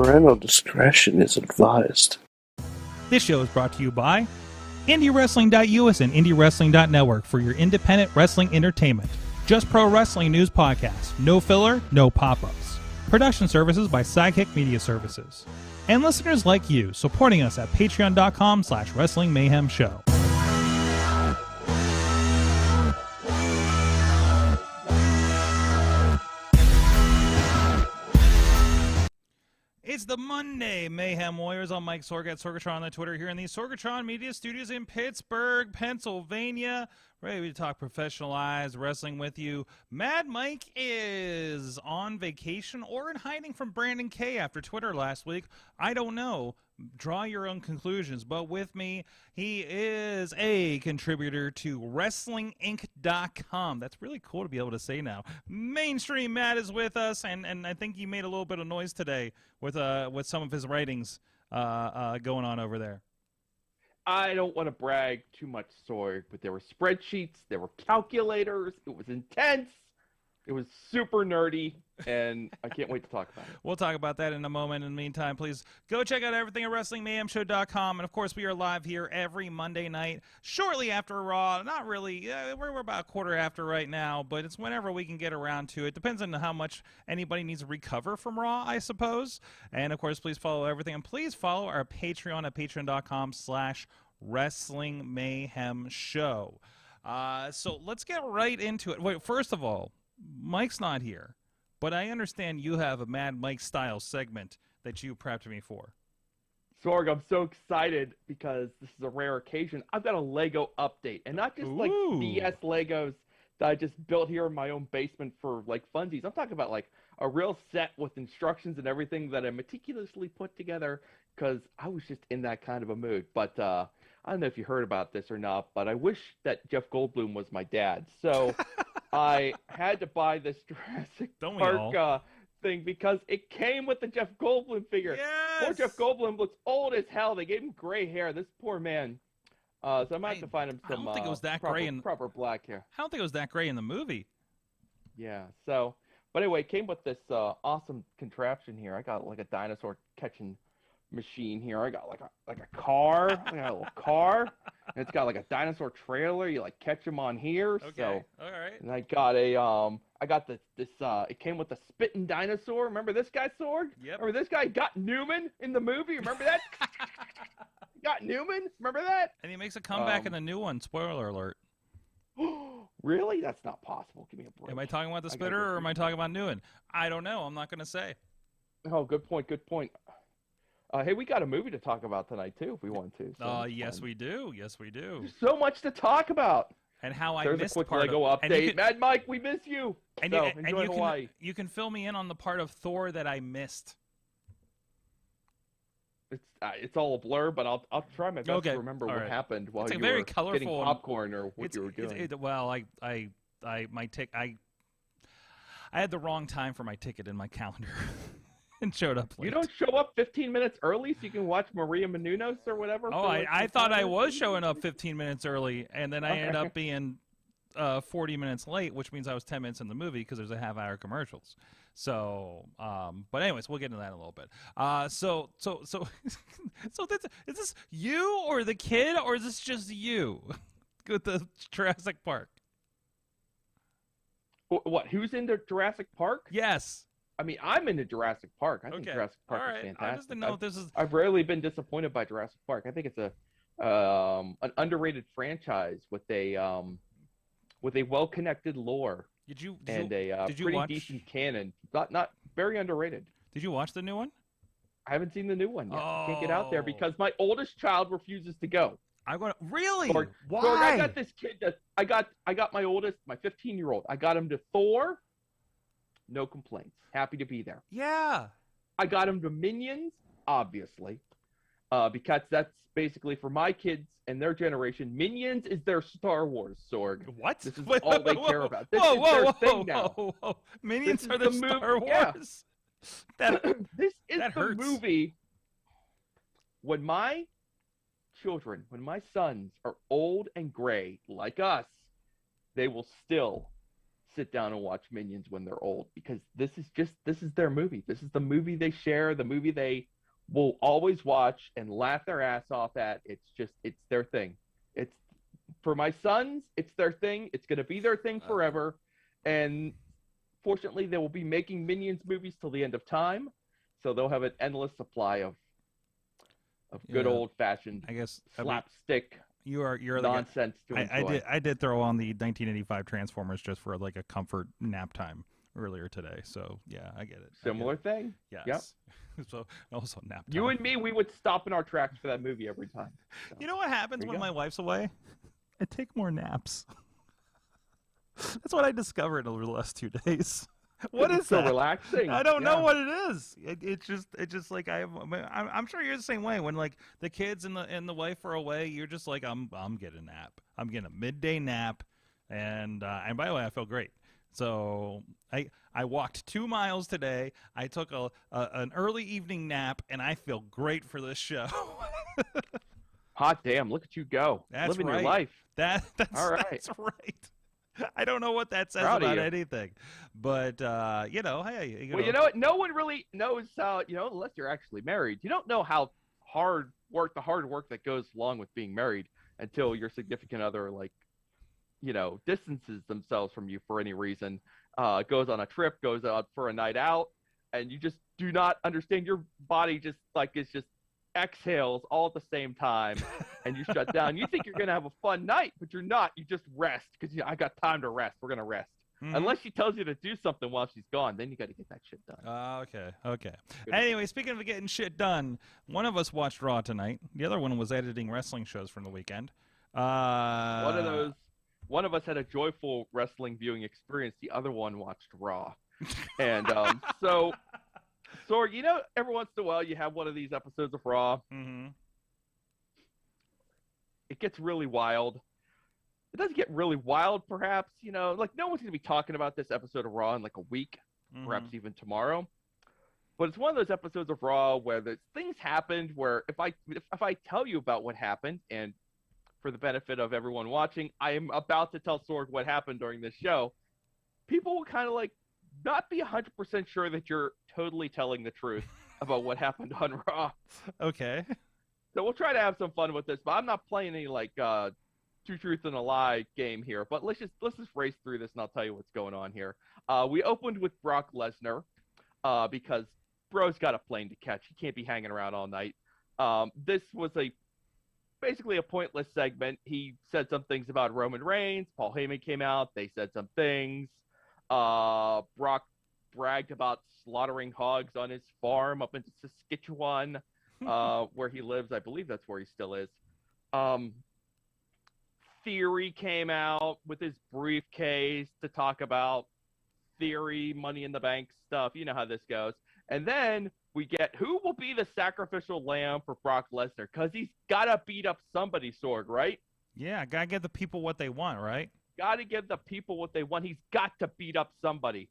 Parental discretion is advised. This show is brought to you by IndieWrestling.us and IndieWrestling.network for your independent wrestling entertainment. Just Pro Wrestling News Podcast. No filler, no pop-ups. Production services by Sidekick Media Services. And listeners like you, supporting us at patreon.com/Wrestling Mayhem Show. It's the Monday Mayhem Warriors. I'm Mike Sorg at Sorgatron on the Twitter here in the Sorgatron Media Studios in Pittsburgh, Pennsylvania. Ready to talk professionalized wrestling with you. Mad Mike is on vacation or in hiding from Brandon K after Twitter last week. I don't know. Draw your own conclusions. But with me, he is a contributor to WrestlingInc.com. That's really cool to be able to say now. Mainstream Matt is with us, and I think he made a little bit of noise today with some of his writings going on over there. I don't want to brag too much, Sorg, but there were spreadsheets, there were calculators, it was intense, it was super nerdy, and I can't wait to talk about it. We'll talk about that in a moment. In the meantime, please go check out everything at WrestlingMayhemShow.com. And, of course, we are live here every Monday night, shortly after Raw. Not really. We're about a quarter after right now, but it's whenever we can get around to it. Depends on how much anybody needs to recover from Raw, I suppose. And, of course, please follow everything. And please follow our Patreon at patreon.com/Wrestling Mayhem Show. So let's get right into it. Wait, first of all, Mike's not here. But I understand you have a Mad Mike style segment that you prepped me for. Sorg, I'm so excited because this is a rare occasion. I've got a Lego update, and not just like BS Legos that I just built here in my own basement for like funsies. I'm talking about like a real set with instructions and everything that I meticulously put together because I was just in that kind of a mood. But I don't know if you heard about this or not, but I wish that Jeff Goldblum was my dad. So I had to buy this Jurassic Park thing because it came with the Jeff Goldblum figure. Yes! Poor Jeff Goldblum looks old as hell. They gave him gray hair. This poor man. So I might have to find him some I don't think it was that proper black hair. I don't think it was that gray in the movie. Yeah. So, but anyway, it came with this awesome contraption here. I got like a dinosaur catching machine here. I got like a car. I got a little car. And it's got like a dinosaur trailer. You like catch them on here. Okay. So, all right. And I got this it came with a spitting dinosaur. Remember this guy, Sorg? Yep. Remember this guy got Newman in the movie? Remember that? Got Newman? Remember that? And he makes a comeback in the new one. Spoiler alert. Really? That's not possible. Give me a break. Am I talking about the spitter or am I talking about Newman? I don't know. I'm not going to say. Oh, good point. Good point. Hey, we got a movie to talk about tonight, too, if we want to. So yes, we do. Yes, we do. There's so much to talk about. And how I There's missed a quick part Lego of, update. Mad Mike, we miss you. And so, you, enjoy Hawaii. You can fill me in on the part of Thor that I missed. It's all a blur, but I'll try my best to remember what happened while you were getting popcorn or what you were doing. I had the wrong time for my ticket in my calendar. And showed up late. You don't show up 15 minutes early so you can watch Maria Menounos or whatever? Oh, I thought I was showing up 15 minutes early, and then I ended up being 40 minutes late, which means I was 10 minutes in the movie because there's a half-hour commercials. So, but anyways, we'll get into that in a little bit. So is this you or the kid, or is this just you with the Jurassic Park? What? Who's into Jurassic Park? Yes. I mean, I'm into Jurassic Park. I think Jurassic Park is fantastic. I just didn't know if this is... I've rarely been disappointed by Jurassic Park. I think it's an underrated franchise with a well-connected lore. Did you pretty decent canon. Not very underrated. Did you watch the new one? I haven't seen the new one yet. I can't get out there because my oldest child refuses to go. Really? Why? Sorg, I got this kid that I got my oldest, my 15-year-old. I got him to Thor. No complaints. Happy to be there. Yeah. I got him to Minions, obviously, because that's basically for my kids and their generation. Minions is their Star Wars, Sorg. What? This is all they care about. This is their thing now. Minions are the Star Wars. Yeah. This is that the hurts. movie. When my sons are old and gray like us, they will still sit down and watch Minions when they're old, because this is their movie. This is the movie they share, the movie they will always watch and laugh their ass off at. It's their thing. It's for my sons, it's their thing. It's going to be their thing forever. And fortunately, they will be making Minions movies till the end of time, so they'll have an endless supply of good old-fashioned, I guess, slapstick you're nonsense to enjoy. I did throw on the 1985 Transformers just for like a comfort nap time earlier today. So yeah, I get it. Similar thing. Yes. Yep. So also nap time. You and me, we would stop in our tracks for that movie every time. So. You know what happens when my wife's away? I take more naps. That's what I discovered over the last 2 days. What is so that? relaxing? I don't know what it is. It's just like I'm sure you're the same way. When like the kids and the wife are away, you're just like I'm getting a nap. I'm getting a midday nap, and by the way, I feel great. So I walked 2 miles today. I took an early evening nap, and I feel great for this show. Hot damn! Look at you go, living your life. That's all right. That's right. I don't know what that says about anything, but hey, you know what? No one really knows how, unless you're actually married. You don't know how the hard work that goes along with being married until your significant other, like, distances themselves from you for any reason, goes on a trip, goes out for a night out, and you just do not understand. Your body just exhales all at the same time, and you shut down. You think you're going to have a fun night, but you're not. You just rest because I got time to rest. We're going to rest. Mm-hmm. Unless she tells you to do something while she's gone, then you got to get that shit done. Okay. Anyway, speaking of getting shit done, one of us watched Raw tonight. The other one was editing wrestling shows from the weekend. One of us had a joyful wrestling viewing experience. The other one watched Raw. And so... Sorg, every once in a while you have one of these episodes of Raw. Mm-hmm. It gets really wild. It doesn't get really wild, perhaps. Like no one's going to be talking about this episode of Raw in like a week, perhaps even tomorrow. But it's one of those episodes of Raw where things happened where if I tell you about what happened, and for the benefit of everyone watching, I am about to tell Sorg what happened during this show, people will kind of like not be 100% sure that you're totally telling the truth about what happened on Raw. Okay. So we'll try to have some fun with this, but I'm not playing any like two truths and a lie game here. But let's just race through this, and I'll tell you what's going on here. We opened with Brock Lesnar because bro's got a plane to catch. He can't be hanging around all night. This was basically a pointless segment. He said some things about Roman Reigns. Paul Heyman came out. They said some things. Brock bragged about slaughtering hogs on his farm up in Saskatchewan, where he lives. I believe that's where he still is. Theory came out with his briefcase to talk about Theory, Money in the Bank stuff. You know how this goes. And then we get who will be the sacrificial lamb for Brock Lesnar, because he's got to beat up somebody, Sorg, right? Yeah, got to give the people what they want, right? Got to give the people what they want. He's got to beat up somebody.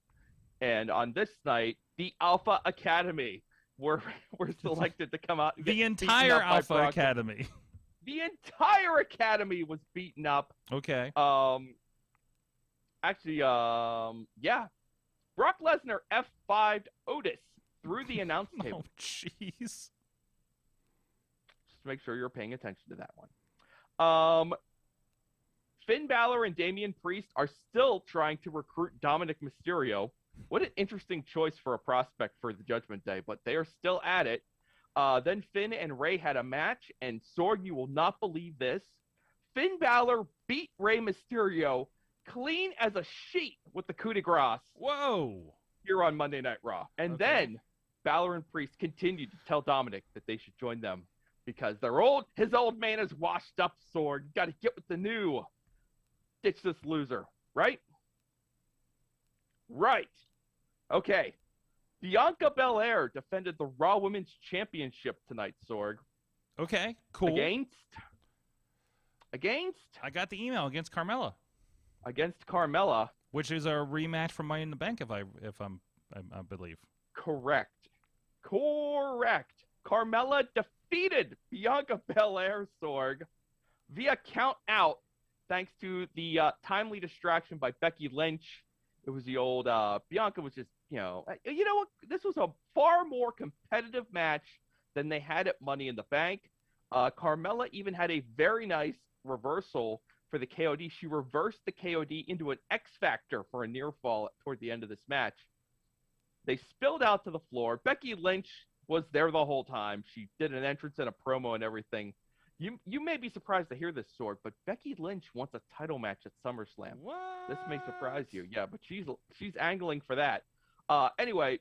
And on this night, the Alpha Academy were selected to come out. And the entire Alpha Academy. The entire Academy was beaten up. Okay. Yeah. Brock Lesnar F5'd Otis through the announce table. Oh, jeez. Just make sure you're paying attention to that one. Finn Balor and Damian Priest are still trying to recruit Dominic Mysterio. What an interesting choice for a prospect for the Judgment Day, but they are still at it. Then Finn and Rey had a match, and Sorg, you will not believe this. Finn Balor beat Rey Mysterio clean as a sheet with the coup de grace. Whoa! Here on Monday Night Raw. And then Balor and Priest continued to tell Dominic that they should join them because his old man is washed up, Sorg. You got to get with the new. Ditch this loser, right? Right. Okay. Bianca Belair defended the Raw Women's Championship tonight, Sorg. Okay, cool. Against? I got the email against Carmella. Against Carmella. Which is a rematch from Money in the Bank, I believe. Correct. Carmella defeated Bianca Belair, Sorg, via count out, thanks to the timely distraction by Becky Lynch It was the old Bianca was just, you know what? This was a far more competitive match than they had at Money in the Bank. Carmella even had a very nice reversal for the KOD. She reversed the KOD into an X Factor for a near fall toward the end of this match. They spilled out to the floor. Becky Lynch was there the whole time. She did an entrance and a promo and everything. You may be surprised to hear this, Sorg, but Becky Lynch wants a title match at SummerSlam. What? This may surprise you. Yeah, but she's angling for that. Anyway,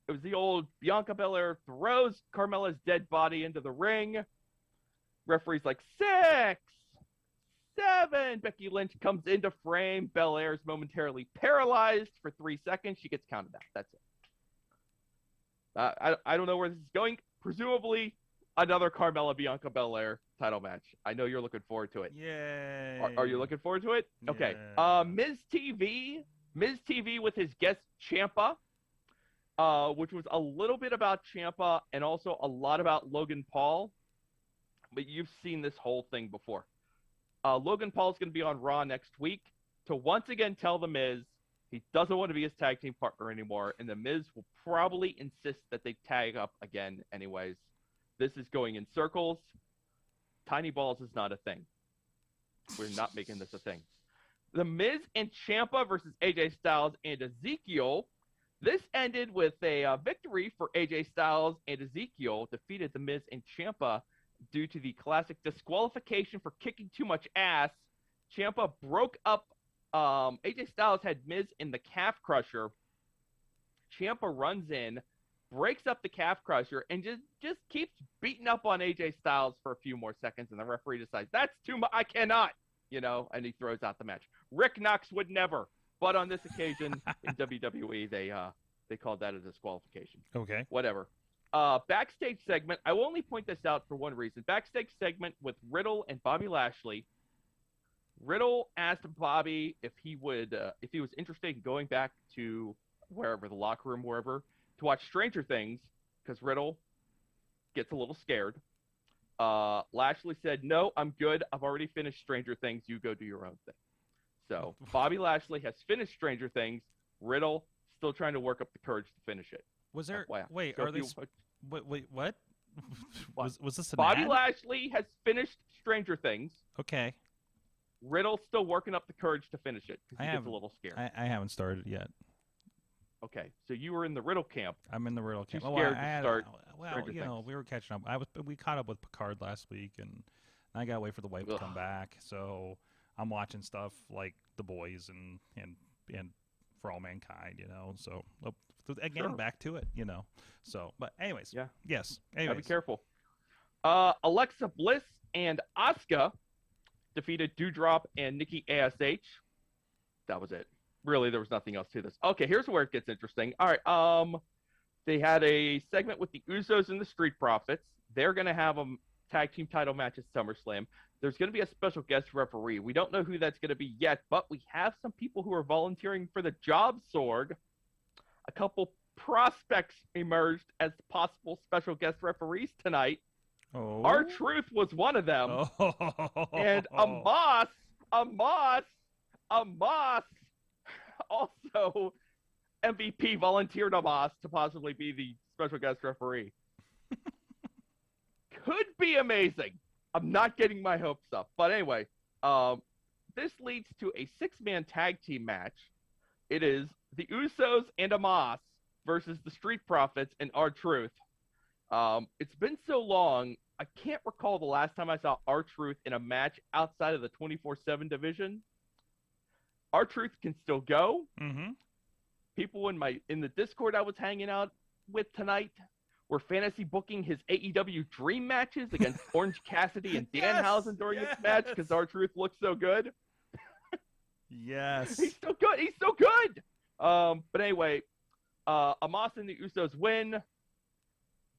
it was the old Bianca Belair throws Carmella's dead body into the ring. Referee's like, 6, 7. Becky Lynch comes into frame. Belair's momentarily paralyzed for 3 seconds. She gets counted out. That's it. I don't know where this is going. Presumably, another Carmella Bianca Belair title match. I know you're looking forward to it. Yay. Are you looking forward to it? Okay. Yeah. Miz TV with his guest Ciampa, which was a little bit about Ciampa and also a lot about Logan Paul. But you've seen this whole thing before. Logan Paul's going to be on Raw next week to once again tell The Miz he doesn't want to be his tag team partner anymore, and The Miz will probably insist that they tag up again anyways. This is going in circles. Tiny balls is not a thing. We're not making this a thing. The Miz and Ciampa versus AJ Styles and Ezekiel. This ended with a victory for AJ Styles, and Ezekiel defeated The Miz and Ciampa due to the classic disqualification for kicking too much ass. Ciampa broke up. AJ Styles had Miz in the calf crusher. Ciampa runs in, breaks up the calf crusher, and just keeps beating up on AJ Styles for a few more seconds, and the referee decides, that's too much, I cannot, and he throws out the match. Rick Knox would never, but on this occasion in WWE, they called that a disqualification. Okay. Whatever. Backstage segment, I will only point this out for one reason. Backstage segment with Riddle and Bobby Lashley. Riddle asked Bobby if he was interested in going back to wherever, the locker room, wherever, to watch Stranger Things, because Riddle gets a little scared. Lashley said, no, I'm good. I've already finished Stranger Things. You go do your own thing. So Bobby Lashley has finished Stranger Things. Riddle still trying to work up the courage to finish it. Was there? FYI. Wait, So are if they? you- Wait, what? Was this an Bobby ad? Lashley has finished Stranger Things. Okay. Riddle's still working up the courage to finish it because he gets have- a little scared. I haven't started yet. Okay, so you were in the Riddle camp. I'm in the Riddle camp. scared to start Well, Stranger Things. we were catching up. We caught up with Picard last week, and I got to wait for the wife to come back. So I'm watching stuff like The Boys and For All Mankind, So again, Sure. back to it, So, but anyways, Yeah. yes. Gotta Anyways, be careful. Alexa Bliss and Asuka defeated Doudrop and Nikki ASH. That was it. Really, there was nothing else to this. Okay, here's where it gets interesting. All right, they had a segment with the Usos and the Street Profits. They're going to have a tag team title match at SummerSlam. There's going to be a special guest referee. We don't know who that's going to be yet, but we have some people who are volunteering for the job, Sorg. A couple prospects emerged as possible special guest referees tonight. Oh. R-Truth was one of them. Oh. And Amos, also MVP volunteered Amos to possibly be the special guest referee. Could be amazing. I'm not getting my hopes up. But anyway, this leads to a 6-man tag team match. It is the Usos and Amos versus the Street Profits and R-Truth. It's been so long, I can't recall the last time I saw R-Truth in a match outside of the 24/7 division. R-Truth can still go. Mm-hmm. People in the Discord I was hanging out with tonight were fantasy booking his AEW dream matches against Orange Cassidy and Danhausen during this match because R-Truth looks so good. Yes. He's so good. He's so good. But anyway, Amos and the Usos win.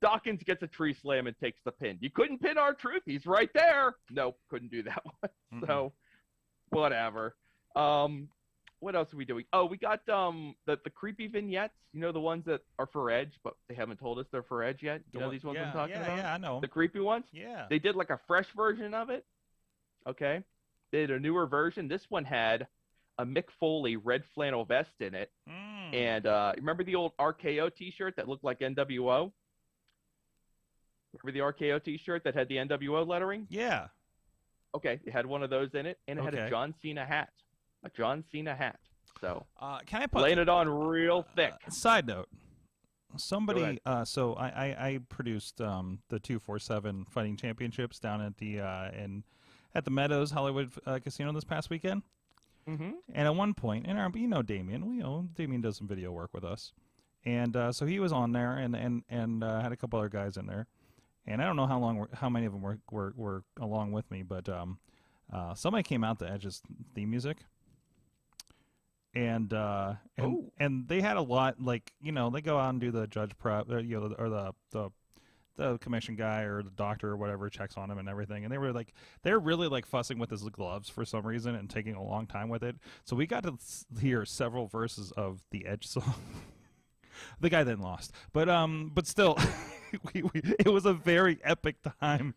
Dawkins gets a tree slam and takes the pin. You couldn't pin R-Truth. He's right there. Nope, couldn't do that one. Mm-mm. So, whatever. What else are we doing? Oh, we got the creepy vignettes. The ones that are for Edge, but they haven't told us they're for Edge yet. You know these ones I'm talking about? Yeah, I know. The creepy ones? Yeah. They did like a fresh version of it. Okay. They did a newer version. This one had a Mick Foley red flannel vest in it. And remember the old RKO T-shirt that looked like NWO? Remember the RKO T-shirt that had the NWO lettering? Yeah. Okay, it had one of those in it, and it had a John Cena hat. A John Cena hat. So, can I put laying it on real thick. Side note. Somebody, so I produced the 247 Fighting Championships down at the at the Meadows Hollywood Casino this past weekend. And at one point, and Damien, Damien does some video work with us, and so he was on there, and had a couple other guys in there, and I don't know how many of them were along with me, but somebody came out to Edge's theme music. And they had a lot, like, they go out and do the judge prep, or the commission guy or the doctor or whatever checks on him and everything, and they're really like fussing with his gloves for some reason and taking a long time with it. So we got to hear several verses of the Edge song. The guy then lost, but still, it was a very epic time,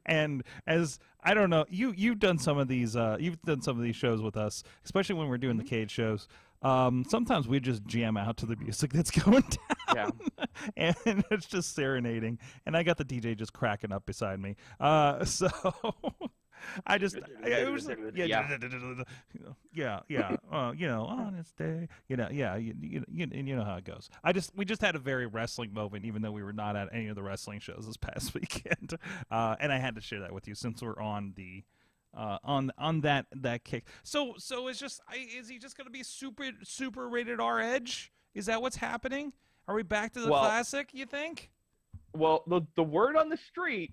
and as I don't know, you've done some of these shows with us, especially when we're doing the cage shows. Sometimes we just jam out to the music that's going down, and it's just serenading, and I got the DJ just cracking up beside me. So I just, it was, on this day, you know how it goes. We just had a very wrestling moment, even though we were not at any of the wrestling shows this past weekend, and I had to share that with you since we're on the. On that kick. So it's just, is he just going to be super rated R Edge? Is that what's happening? Are we back to the classic, you think? Well, the word on the street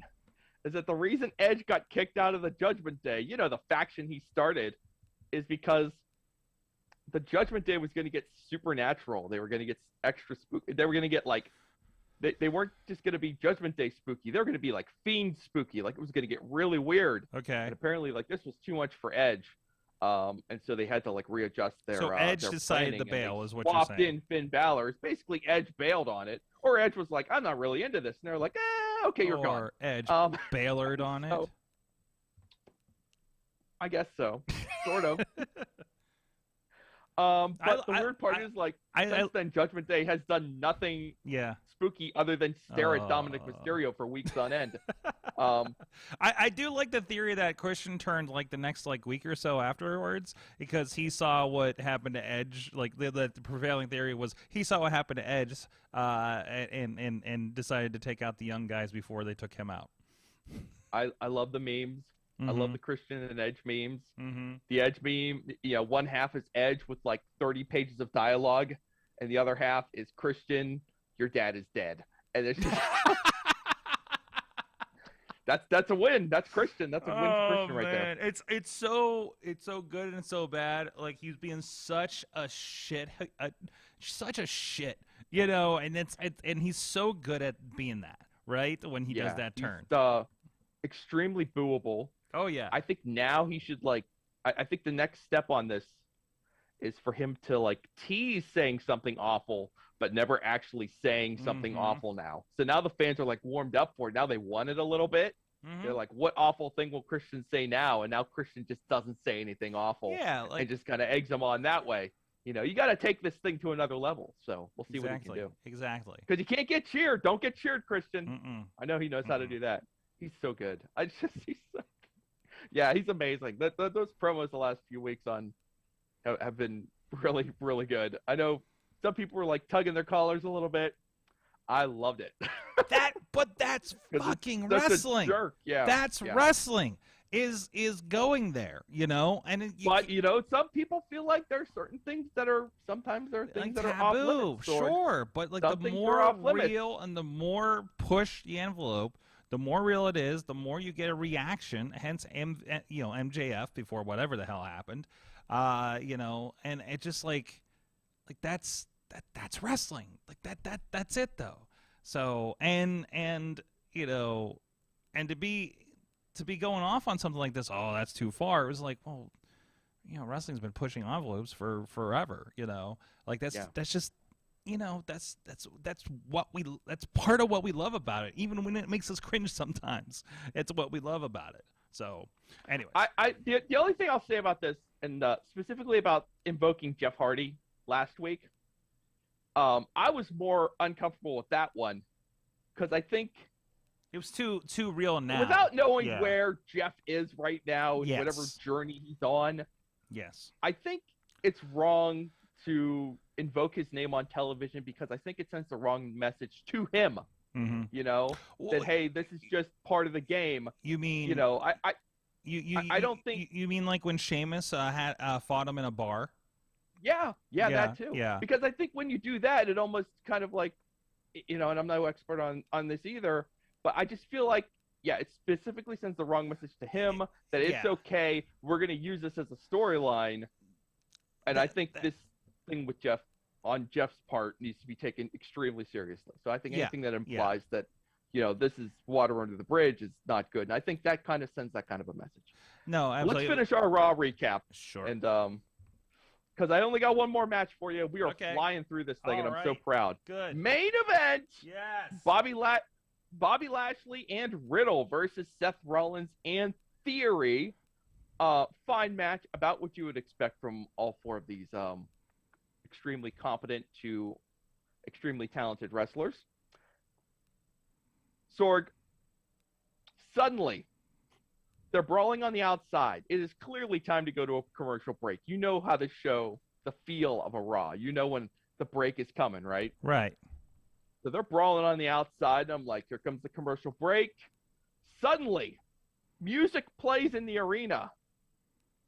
is that the reason Edge got kicked out of the Judgment Day, the faction he started, is because the Judgment Day was going to get supernatural. They were going to get extra spooky. They were going to get like, they weren't just going to be Judgment Day spooky. They were going to be like Fiend spooky. Like, it was going to get really weird. Okay. And apparently, like, this was too much for Edge. And so they had to like readjust their. So Edge their decided to bail, is what you're saying. Swapped in Finn Balor. Basically, Edge bailed on it, or Edge was like, "I'm not really into this," and they're like, okay, you're gone." Or Edge bailored on it. I guess so, sort of. But the weird part is, like, since then, Judgment Day has done nothing spooky other than stare at Dominic Mysterio for weeks on end. I do like the theory that Christian turned like the next week or so afterwards, because he saw what happened to Edge. Like the prevailing theory was he saw what happened to Edge, and decided to take out the young guys before they took him out. I love the memes. I love the Christian and Edge memes. The Edge meme, one half is Edge with like 30 pages of dialogue, and the other half is Christian, your dad is dead. And it's just that's a win. That's Christian. That's a win for Christian right there. It's so good and so bad. Like, he's being such a shit, and and he's so good at being that, right? When he does that turn. Extremely booable. Oh yeah. I think now he should I think the next step on this is for him to like tease saying something awful, but never actually saying something awful now. So now the fans are like warmed up for it. Now they want it a little bit. They're like, what awful thing will Christian say now? And now Christian just doesn't say anything awful. Yeah. And just kind of eggs them on that way. You got to take this thing to another level. So we'll see what he can do. Exactly. Because you can't get cheered. Don't get cheered, Christian. I know he knows how to do that. He's so good. He's amazing. Those promos the last few weeks have been really, really good. I know some people were like tugging their collars a little bit. I loved it. But that's fucking wrestling. Jerk. Yeah, that's wrestling. Is going there, and some people feel like there are certain things that are sometimes there are things that are taboo. Off limits, sure, but like the more real and the more push the envelope, the more real it is, the more you get a reaction. Hence, MJF before whatever the hell happened, and it just like that's wrestling. Like that's it though. So and to be going off on something like this, that's too far. It was like, well, wrestling's been pushing envelopes for forever. Like that's just. That's part of what we love about it, even when it makes us cringe sometimes. It's what we love about it. So anyway, the only thing I'll say about this, and specifically about invoking Jeff Hardy last week. I was more uncomfortable with that one because I think it was too real now. Without knowing where Jeff is right now and whatever journey he's on, I think it's wrong to invoke his name on television because I think it sends the wrong message to him. You know, that hey, this is just part of the game. You mean I don't think you mean like when Sheamus had fought him in a bar. Yeah, that too. Yeah. Because I think when you do that, it almost kind of like, and I'm no expert on this either, but I just feel like, it specifically sends the wrong message to him that it's okay. We're going to use this as a storyline. And I think this thing with Jeff, on Jeff's part, needs to be taken extremely seriously. So I think anything that implies that, this is water under the bridge is not good. And I think that kind of sends that kind of a message. No, absolutely. Let's finish our Raw recap. Sure. And, because I only got one more match for you. We are flying through this thing, and I'm so proud. Good. Main event. Yes. Bobby Lashley and Riddle versus Seth Rollins and Theory. Fine match, about what you would expect from all four of these extremely competent to extremely talented wrestlers. Sorg, suddenly, they're brawling on the outside. It is clearly time to go to a commercial break. You know how to show the feel of a Raw. You know when the break is coming, right? Right. So they're brawling on the outside, and I'm like, here comes the commercial break. Suddenly, music plays in the arena.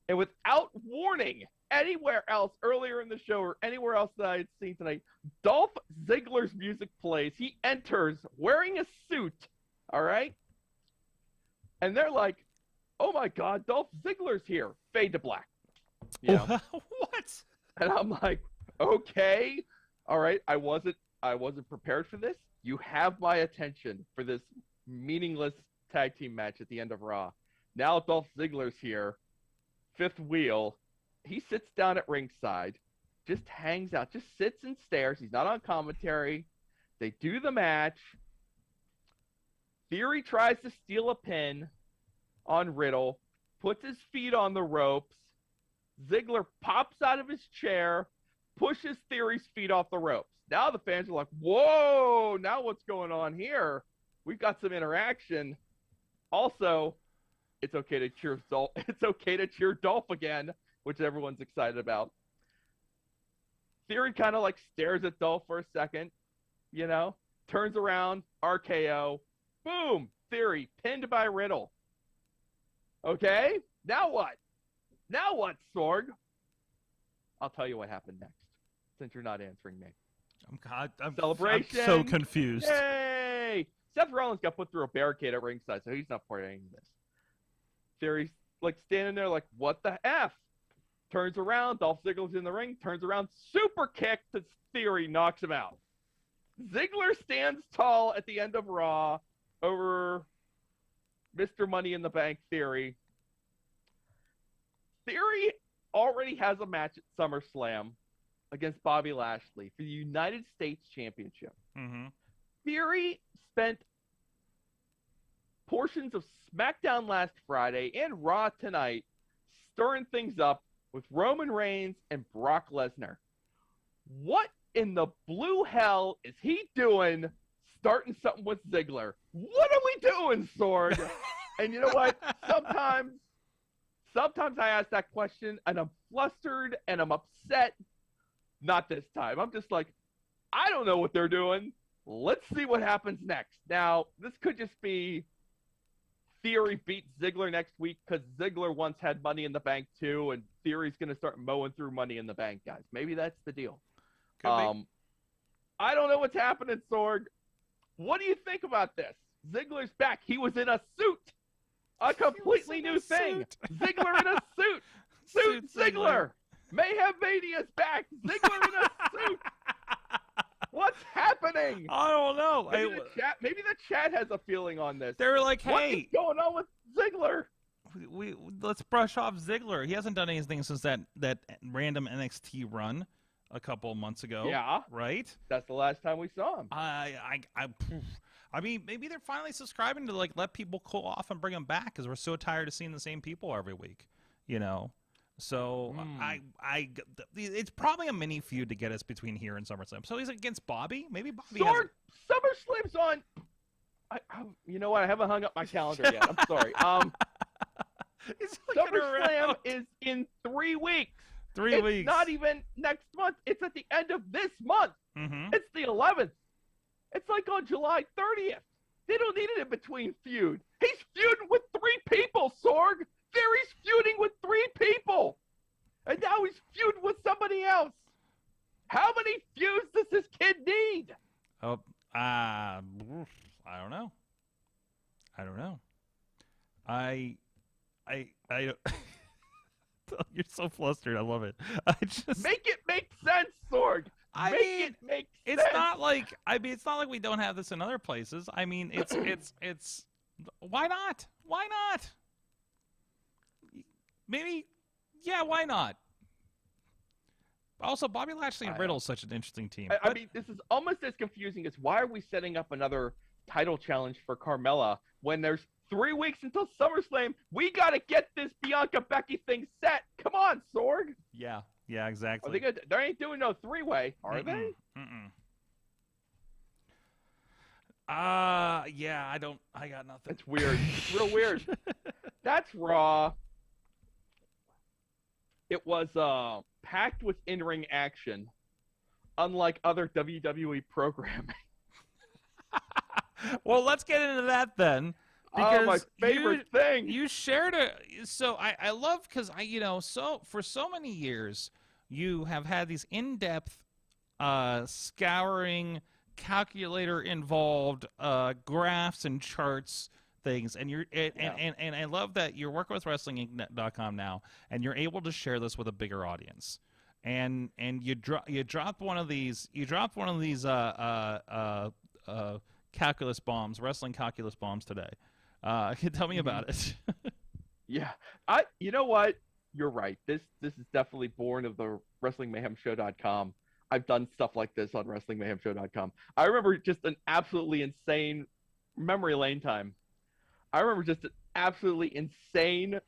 And without warning, anywhere else earlier in the show or anywhere else that I had seen tonight, Dolph Ziggler's music plays. He enters wearing a suit, all right? And they're like, oh my God, Dolph Ziggler's here. Fade to black. You know? What? And I'm like, okay, all right. I wasn't prepared for this. You have my attention for this meaningless tag team match at the end of Raw. Now Dolph Ziggler's here, fifth wheel. He sits down at ringside, just hangs out, just sits and stares. He's not on commentary. They do the match. Theory tries to steal a pin on Riddle, puts his feet on the ropes. Ziggler pops out of his chair, pushes Theory's feet off the ropes. Now the fans are like, whoa, now what's going on here? We've got some interaction. Also, it's okay to cheer Dolph. It's okay to cheer Dolph again, which everyone's excited about. Theory kind of like stares at Dolph for a second, turns around, RKO, boom, Theory pinned by Riddle. Okay, now what? Now what, Sorg? I'll tell you what happened next, since you're not answering me. I'm Celebration. I'm so confused. Yay! Seth Rollins got put through a barricade at ringside, so he's not part of any of this. Theory's like standing there like, what the F? Turns around, Dolph Ziggler's in the ring, turns around, super kick to Theory, knocks him out. Ziggler stands tall at the end of Raw over Mr. Money in the Bank Theory. Theory already has a match at SummerSlam against Bobby Lashley for the United States Championship. Mm-hmm. Theory spent portions of SmackDown last Friday and Raw tonight stirring things up with Roman Reigns and Brock Lesnar. What in the blue hell is he doing starting something with Ziggler? What are we doing, Sorg? And you know what? Sometimes I ask that question and I'm flustered and I'm upset. Not this time. I'm just like, I don't know what they're doing. Let's see what happens next. Now, this could just be Theory beats Ziggler next week because Ziggler once had Money in the Bank too, and Theory's going to start mowing through Money in the Bank, guys. Maybe that's the deal. I don't know what's happening, Sorg. What do you think about this? Ziggler's back. He was in a suit. A completely new thing. Ziggler in a suit. Suit Ziggler. Mayhem Mania's back. Ziggler in a suit. What's happening? I don't know. Maybe the chat has a feeling on this. They're like, hey, what is going on with Ziggler? Let's brush off Ziggler. He hasn't done anything since that random NXT run a couple of months ago. Yeah. Right? That's the last time we saw him. I mean, maybe they're finally subscribing to like let people cool off and bring them back because we're so tired of seeing the same people every week. So it's probably a mini feud to get us between here and SummerSlam. So he's against Bobby. Maybe Bobby. Sorg, SummerSlam's on. You know what? I haven't hung up my calendar yet. I'm sorry. SummerSlam is in 3 weeks. It's not even next month. It's at the end of this month. Mm-hmm. It's the 11th. It's like on July 30th. They don't need an in-between feud. He's feuding with 3 people, Sorg. Theory's feuding with 3 people. And now he's feuding with somebody else. How many feuds does this kid need? Oh, I don't know. You're so flustered. I love it. Make it make sense, Sorg. Make it make sense. It's not like we don't have this in other places. I mean, it's why not? Why not? Maybe, yeah, why not? Also, Bobby Lashley and Riddle is such an interesting team. I mean, this is almost as confusing as why are we setting up another title challenge for Carmella when there's 3 weeks until SummerSlam? We got to get this Bianca Becky thing set. Come on, Sorg. Yeah, exactly. Are they good? They ain't doing no 3-way, are they? Yeah, I got nothing. It's weird. It's real weird. That's Raw. It was packed with in-ring action, unlike other WWE programming. Well, let's get into that then. Because my favorite thing. You shared so I love because so for so many years you have had these in-depth scouring, calculator involved graphs and charts things, and and I love that you're working with WrestlingInc.com now, and you're able to share this with a bigger audience. And you dropped one of these calculus bombs, wrestling calculus bombs today. Tell me about it. Yeah, you know what? You're right. This is definitely born of the WrestlingMayhemShow.com. I've done stuff like this on WrestlingMayhemShow.com. I remember just an absolutely insane memory lane time. I remember just an absolutely insane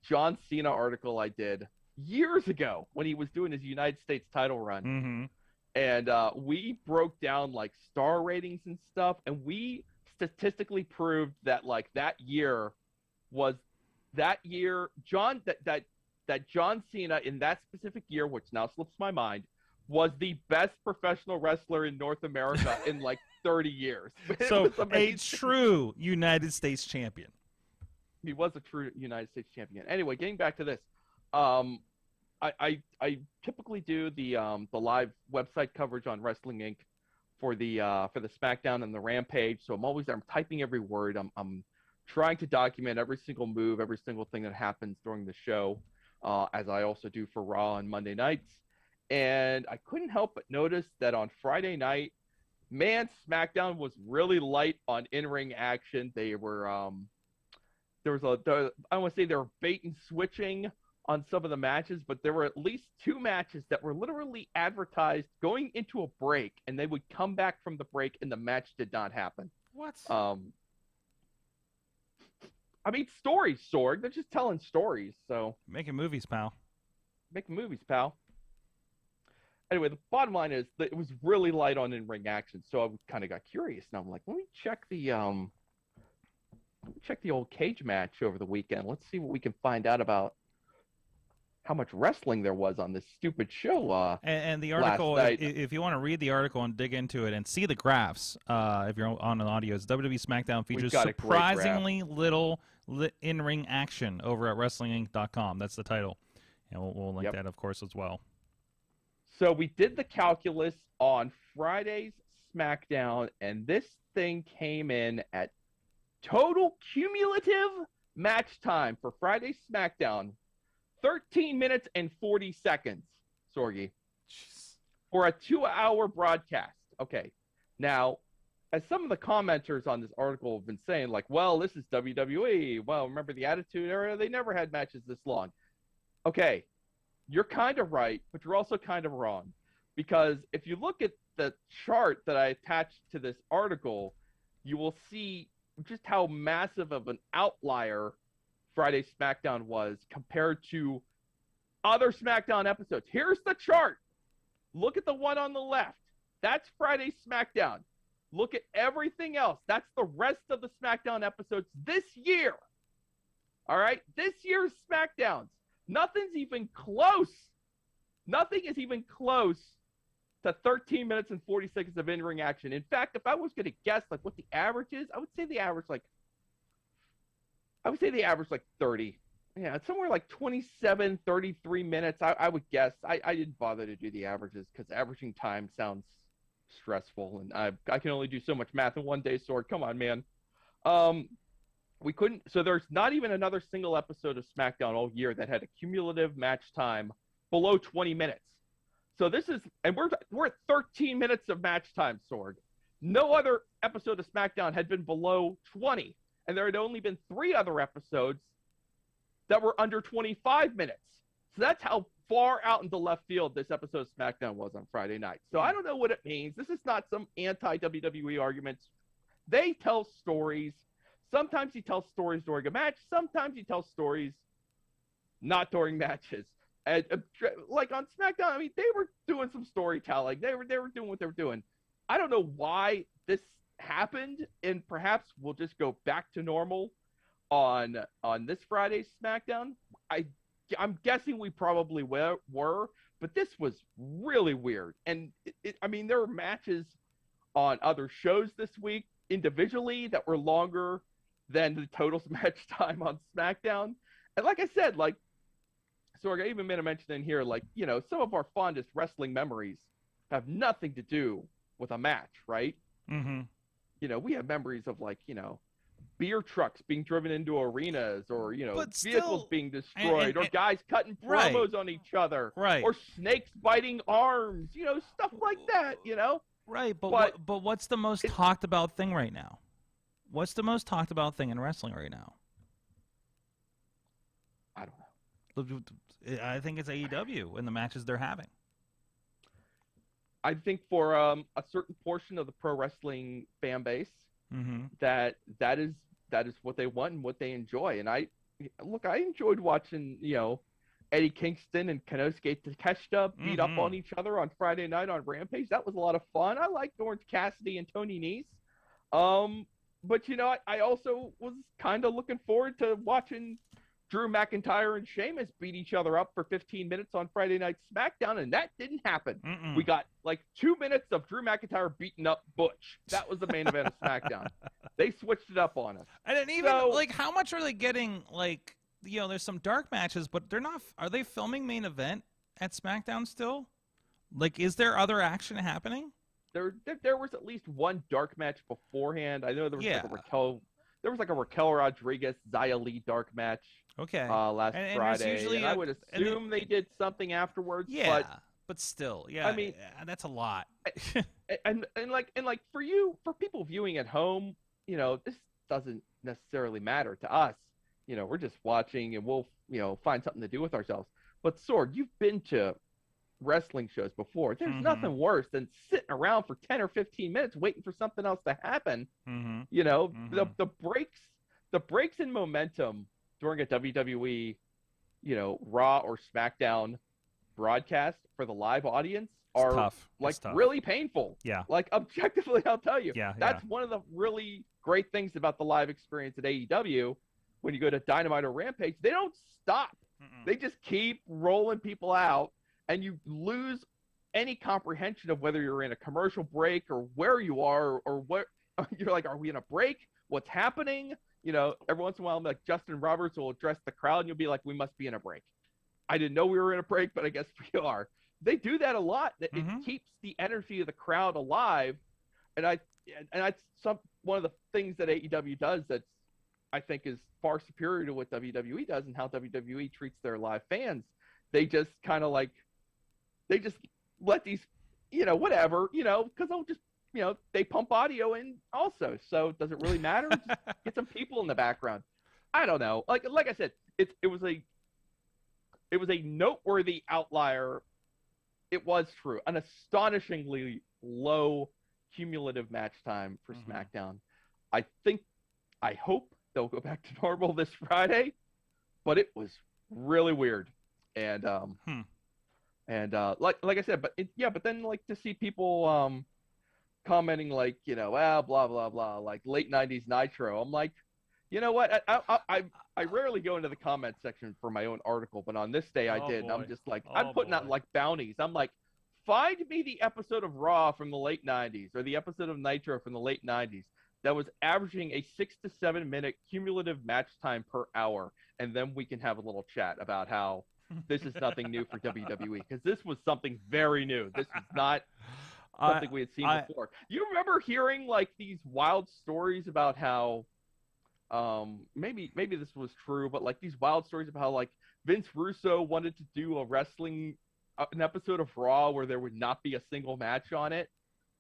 John Cena article I did years ago when he was doing his United States title run. Mm-hmm. And we broke down star ratings and stuff, and we statistically proved that that year John Cena in that specific year, which now slips my mind, was the best professional wrestler in North America in 30 years. So a true United States champion. He was a true United States champion. Anyway, getting back to this, I typically do the live website coverage on Wrestling Inc. for the Smackdown and the Rampage. So I'm always there. I'm typing every word. I'm trying to document every single move, every single thing that happens during the show, as I also do for Raw on Monday nights. And I couldn't help but notice that on Friday night, man, SmackDown was really light on in-ring action. They were I want to say they were bait and switching on some of the matches, but there were at least 2 matches that were literally advertised going into a break, and they would come back from the break, and the match did not happen. What? I mean, stories, Sorg. They're just telling stories, so... Making movies, pal. Making movies, pal. Anyway, the bottom line is that it was really light on in-ring action, so I kind of got curious, and I'm like, let me check the old cage match over the weekend. Let's see what we can find out about how much wrestling there was on this stupid show. And the article, if you want to read the article and dig into it and see the graphs, if you're on an audio, it's WWE Smackdown features surprisingly little in-ring action over at WrestlingInc.com. That's the title. And we'll link that, of course, as well. So we did the calculus on Friday's Smackdown, and this thing came in at total cumulative match time for Friday's Smackdown, 13 minutes and 40 seconds, Sorgi, for a 2-hour broadcast. Okay, now, as some of the commenters on this article have been saying, well, this is WWE. Well, remember the Attitude Era? They never had matches this long. Okay, you're kind of right, but you're also kind of wrong. Because if you look at the chart that I attached to this article, you will see just how massive of an outlier Friday SmackDown was compared to other SmackDown episodes. Here's the chart. Look at the one on the left. That's Friday's SmackDown. Look at everything else. That's the rest of the SmackDown episodes this year. All right? This year's SmackDowns. Nothing's even close. Nothing is even close to 13 minutes and 40 seconds of in-ring action. In fact, if I was going to guess like what the average is, I would say the average like 30. Yeah, it's somewhere like 27, 33 minutes. I would guess. I didn't bother to do the averages because averaging time sounds stressful, and I can only do so much math in one day, Sorg. Come on, man. We couldn't. So there's not even another single episode of SmackDown all year that had a cumulative match time below 20 minutes. So this is, and we're at 13 minutes of match time, Sorg. No other episode of SmackDown had been below 20, and there had only been 3 other episodes that were under 25 minutes. So that's how far out into left field this episode of SmackDown was on Friday night. So I don't know what it means. This is not some anti-WWE arguments. They tell stories. Sometimes he tells stories during a match. Sometimes he tells stories not during matches. And like on SmackDown, I mean, they were doing some storytelling. They were doing what they were doing. I don't know why this happened, and perhaps we'll just go back to normal on this Friday's SmackDown. I'm guessing we probably were, but this was really weird. And I mean, there were matches on other shows this week individually that were longer than the total match time on SmackDown. And like I said, like, Sorg, I even made a mention in here, like, you know, some of our fondest wrestling memories have nothing to do with a match, right? Mm-hmm. You know, we have memories of, like, you know, beer trucks being driven into arenas, or, you know, vehicles being destroyed, or guys cutting promos on each other, or snakes biting arms, you know, stuff like that, you know? Right, but what's the most talked about thing right now? What's the most talked about thing in wrestling right now? I don't know. I think it's AEW and the matches they're having. I think for a certain portion of the pro wrestling fan base, that is what they want and what they enjoy. And I enjoyed watching, you know, Eddie Kingston and Konosuke Takeshita beat up on each other on Friday night on Rampage. That was a lot of fun. I liked Orange Cassidy and Tony Nese. But, you know, I also was kind of looking forward to watching Drew McIntyre and Sheamus beat each other up for 15 minutes on Friday Night SmackDown, and that didn't happen. We got like 2 minutes of Drew McIntyre beating up Butch. That was the main event of SmackDown. They switched it up on us. And then even, like, how much are they getting, like, you know, there's some dark matches, but they're not, are they filming main event at SmackDown still? Like, is there other action happening? There was at least one dark match beforehand. I know there was like a Raquel Rodriguez Xia Li dark match. Okay. Last Friday. Usually, and I would assume they did something afterwards. Yeah, but still, yeah. I mean, that's a lot. and like for people viewing at home, you know, this doesn't necessarily matter to us. You know, we're just watching, and we'll, you know, find something to do with ourselves. But Sorg, you've been to wrestling shows before. There's nothing worse than sitting around for 10 or 15 minutes waiting for something else to happen. You know, the breaks in momentum during a WWE, you know, Raw or SmackDown broadcast for the live audience are tough. Really painful. Yeah. Like, objectively, I'll tell you. Yeah. That's one of the really great things about the live experience at AEW. When you go to Dynamite or Rampage, they don't stop. They just keep rolling people out, and you lose any comprehension of whether you're in a commercial break or where you are, or what you're like, are we in a break? What's happening? You know, every once in a while, like, Justin Roberts will address the crowd, and you'll be like, we must be in a break. I didn't know we were in a break, but I guess we are. They do that a lot. It keeps the energy of the crowd alive. And one of the things that AEW does that I think is far superior to what WWE does and how WWE treats their live fans. They just kind of like, they just let these, you know, whatever, you know, because they'll just, you know, they pump audio in also. So does it really matter? Just get some people in the background. I don't know. Like I said, it was a noteworthy outlier. It was true. An astonishingly low cumulative match time for SmackDown. I hope they'll go back to normal this Friday, but it was really weird. and like I said, but then like to see people commenting like, you know, blah blah blah, like late '90s Nitro. I'm like, you know what? I rarely go into the comment section for my own article, but on this day I did. And I'm just like, I'm putting out like bounties. I'm like, find me the episode of Raw from the late '90s or the episode of Nitro from the late '90s that was averaging a 6 to 7 minute cumulative match time per hour, and then we can have a little chat about how this is nothing new for WWE, because this was something very new. This is not something we had seen before. You remember hearing like these wild stories about how maybe this was true, but like these wild stories about how like Vince Russo wanted to do an episode of Raw where there would not be a single match on it.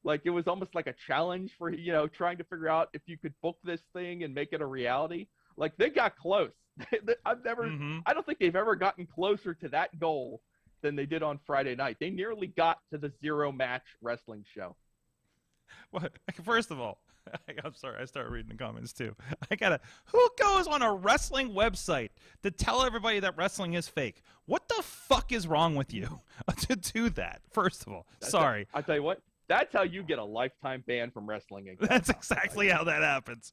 Like it was almost like a challenge for, you know, trying to figure out if you could book this thing and make it a reality. Like they got close. I don't think they've ever gotten closer to that goal than they did on Friday night. They nearly got to the 0 match wrestling show. Well, first of all, I'm sorry, I started reading the comments too. Who goes on a wrestling website to tell everybody that wrestling is fake? What the fuck is wrong with you to do that? First of all, sorry. I'll tell you what, that's how you get a lifetime ban from wrestling. That's exactly how that happens.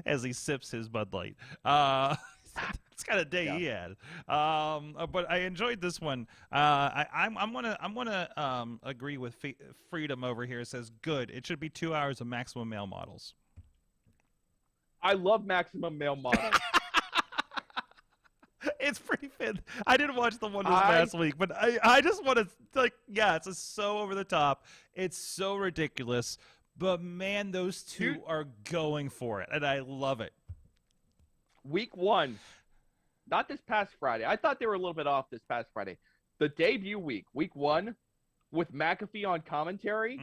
As he sips his Bud Light. It's kind of day he had. But I enjoyed this one. I'm gonna agree with Freedom over here. It says good. It should be 2 hours of maximum male models. I love maximum male models. It's pretty fit. I didn't watch the one this last week, but I just want to like, yeah, it's so over the top. It's so ridiculous. But man, those two are going for it, and I love it. Week 1, not this past Friday. I thought they were a little bit off this past Friday. The debut week 1, with McAfee on commentary,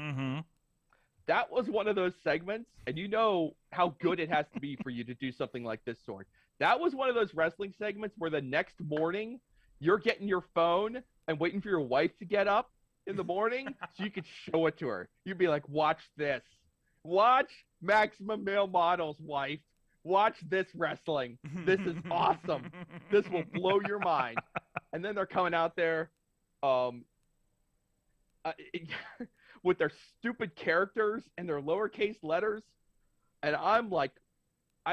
that was one of those segments, and you know how good it has to be for you to do something like this, Sorg. That was one of those wrestling segments where the next morning you're getting your phone and waiting for your wife to get up in the morning so you could show it to her. You'd be like, watch this. Watch Maximum Male Models, wife. Watch this wrestling. This is awesome. This will blow your mind. And then they're coming out there with their stupid characters and their lowercase letters. And I'm like,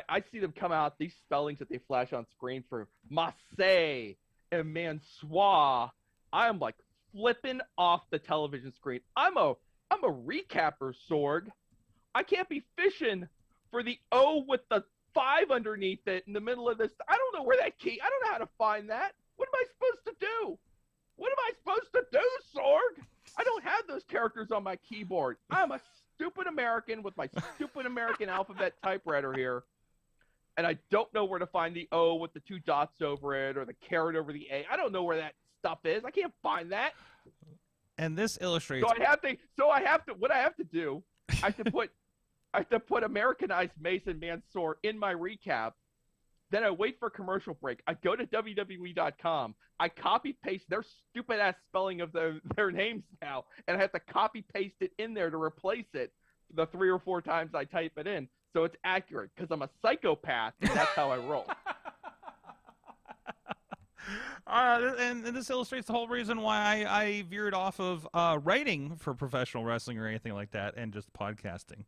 I see them come out, these spellings that they flash on screen for Marseille and Mansoir. I am like flipping off the television screen. I'm a recapper, Sorg. I can't be fishing for the O with the 5 underneath it in the middle of this. I don't know where that key. I don't know how to find that. What am I supposed to do? What am I supposed to do, Sorg? I don't have those characters on my keyboard. I'm a stupid American with my stupid American alphabet typewriter here. And I don't know where to find the O with the 2 dots over it or the caret over the A. I don't know where that stuff is. I can't find that. And this illustrates. So I have to. What I have to do, I have to put Americanized Mason Mansoor in my recap. Then I wait for a commercial break. I go to WWE.com. I copy paste their stupid ass spelling of their names now, and I have to copy paste it in there to replace it the 3 or 4 times I type it in. So it's accurate, because I'm a psychopath, and that's how I roll. And this illustrates the whole reason why I veered off of writing for professional wrestling or anything like that, and just podcasting.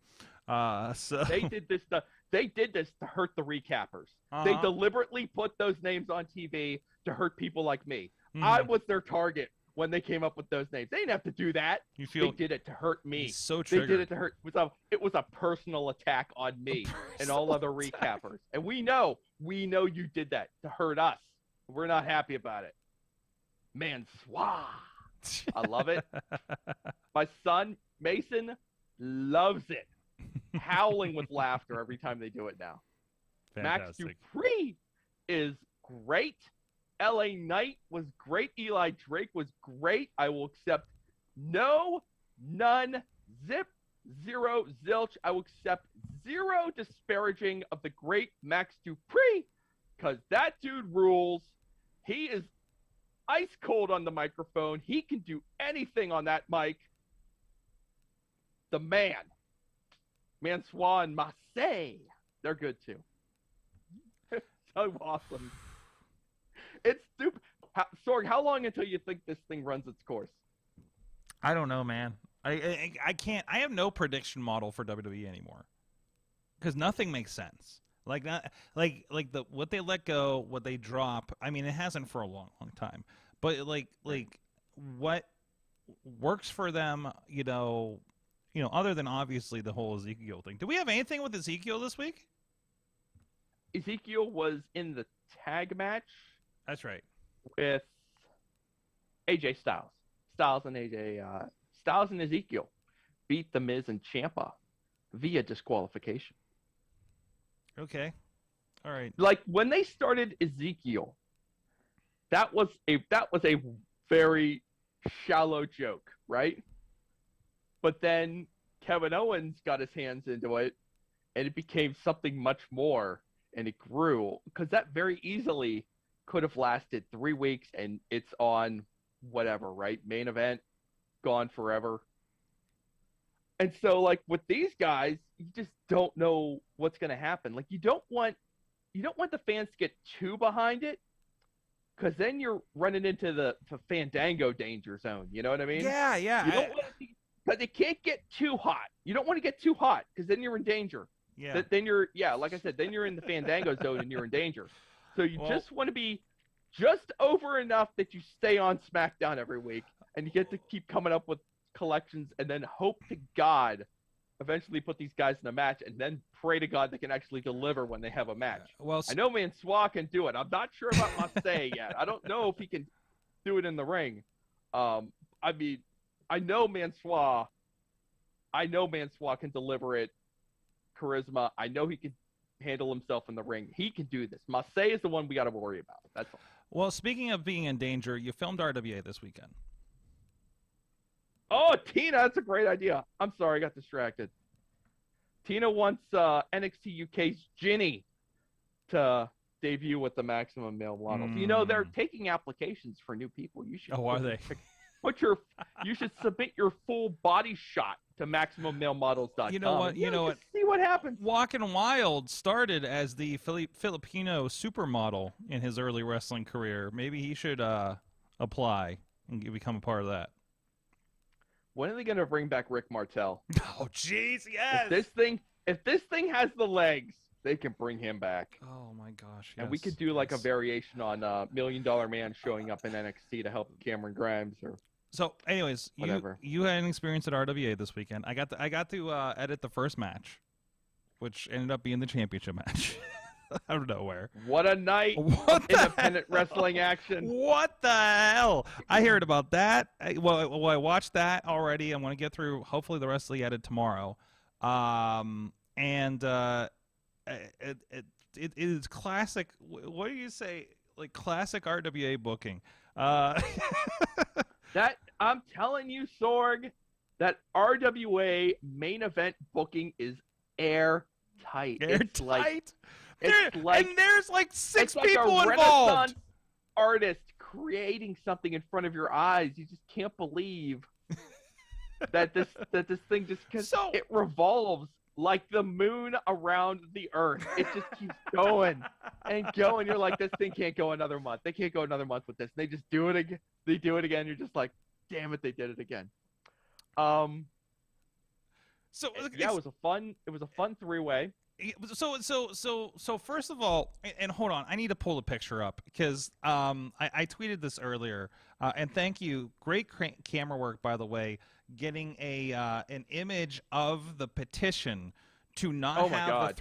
So they did this to hurt the recappers. They deliberately put those names on TV to hurt people like me. I was their target when they came up with those names. They didn't have to do that. They did it to hurt me. So triggered. They did it to hurt. It was a personal attack on me and all other recappers. And we know you did that to hurt us. We're not happy about it. Mansoir. I love it. My son, Mason, loves it. Howling with laughter every time they do it now. Fantastic. Max Dupree is great. LA Knight was great. Eli Drake was great. I will accept no, none, zip, 0, zilch. I will accept 0 disparaging of the great Max Dupree, because that dude rules. He is ice cold on the microphone. He can do anything on that mic. The man. Mansoir and Marseille. They're good too. So awesome. It's stupid. Sorg, how long until you think this thing runs its course? I don't know, man. I can't. I have no prediction model for WWE anymore because nothing makes sense. Like not like what they let go, what they drop. I mean, it hasn't for a long time. But like what works for them, other than obviously the whole Ezekiel thing. Do we have anything with Ezekiel this week? Ezekiel was in the tag match. That's right. With AJ Styles. Styles and Ezekiel beat The Miz and Ciampa via disqualification. Okay. All right. Like when they started Ezekiel, that was a very shallow joke, right? But then Kevin Owens got his hands into it, and it became something much more, and it grew because that very easily could have lasted 3 weeks, and it's on whatever, right? Main event, gone forever. And so, like with these guys, you just don't know what's going to happen. Like you don't want the fans to get too behind it, because then you're running into the Fandango danger zone. You know what I mean? Yeah. You don't want to, because it can't get too hot. You don't want to get too hot, because then you're in danger. Yeah. Then you're like I said, then you're in the Fandango zone and you're in danger. So you just want to be just over enough that you stay on SmackDown every week, and you get to keep coming up with collections, and then hope to God eventually put these guys in a match, and then pray to God they can actually deliver when they have a match. Well, I know Mansoor can do it. I'm not sure about Masay yet. I don't know if he can do it in the ring. I mean, I know Mansoor can deliver it. Charisma. I know he can handle himself in the ring. He can do this. Masay is the one we got to worry about. That's all. Well, speaking of being in danger, you filmed RWA this weekend. Oh, Tina, that's a great idea. I'm sorry, I got distracted. Tina wants NXT UK's Ginny to debut with the Maximum Male Models. They're taking applications for new people. You should. Oh, are they? You should submit your full body shot to MaximumMaleModels.com. You know what? You know what? See what happens. Walking Wild started as the Filipino supermodel in his early wrestling career. Maybe he should apply and become a part of that. When are they going to bring back Rick Martel? Oh, jeez, yes. If this thing has the legs, they can bring him back. Oh my gosh! Yes. And we could do like a variation on $1 Million Man showing up in NXT to help Cameron Grimes or. So, anyways, whatever. You had an experience at RWA this weekend. I got to edit the first match, which ended up being the championship match. Out of nowhere. What a night of independent wrestling action. What the hell? I heard about that. I watched that already. I'm going to get through, hopefully, the rest of the edit tomorrow. It is classic. What do you say? Like classic RWA booking. That I'm telling you, Sorg, that RWA main event booking is airtight. Airtight. It's like, and there's like six it's people like a involved. Renaissance artist creating something in front of your eyes. You just can't believe that this thing just it revolves like the moon around the earth. It just keeps going and going. You're like, this thing can't go another month. They can't go another month with this. And they just do it again. They do it again. You're just like, damn it, they did it again. So yeah, it was a fun 3-way. So first of all, and hold on, I need to pull the picture up because I tweeted this earlier, and thank you, great camera work by the way, getting an image of the petition to not have the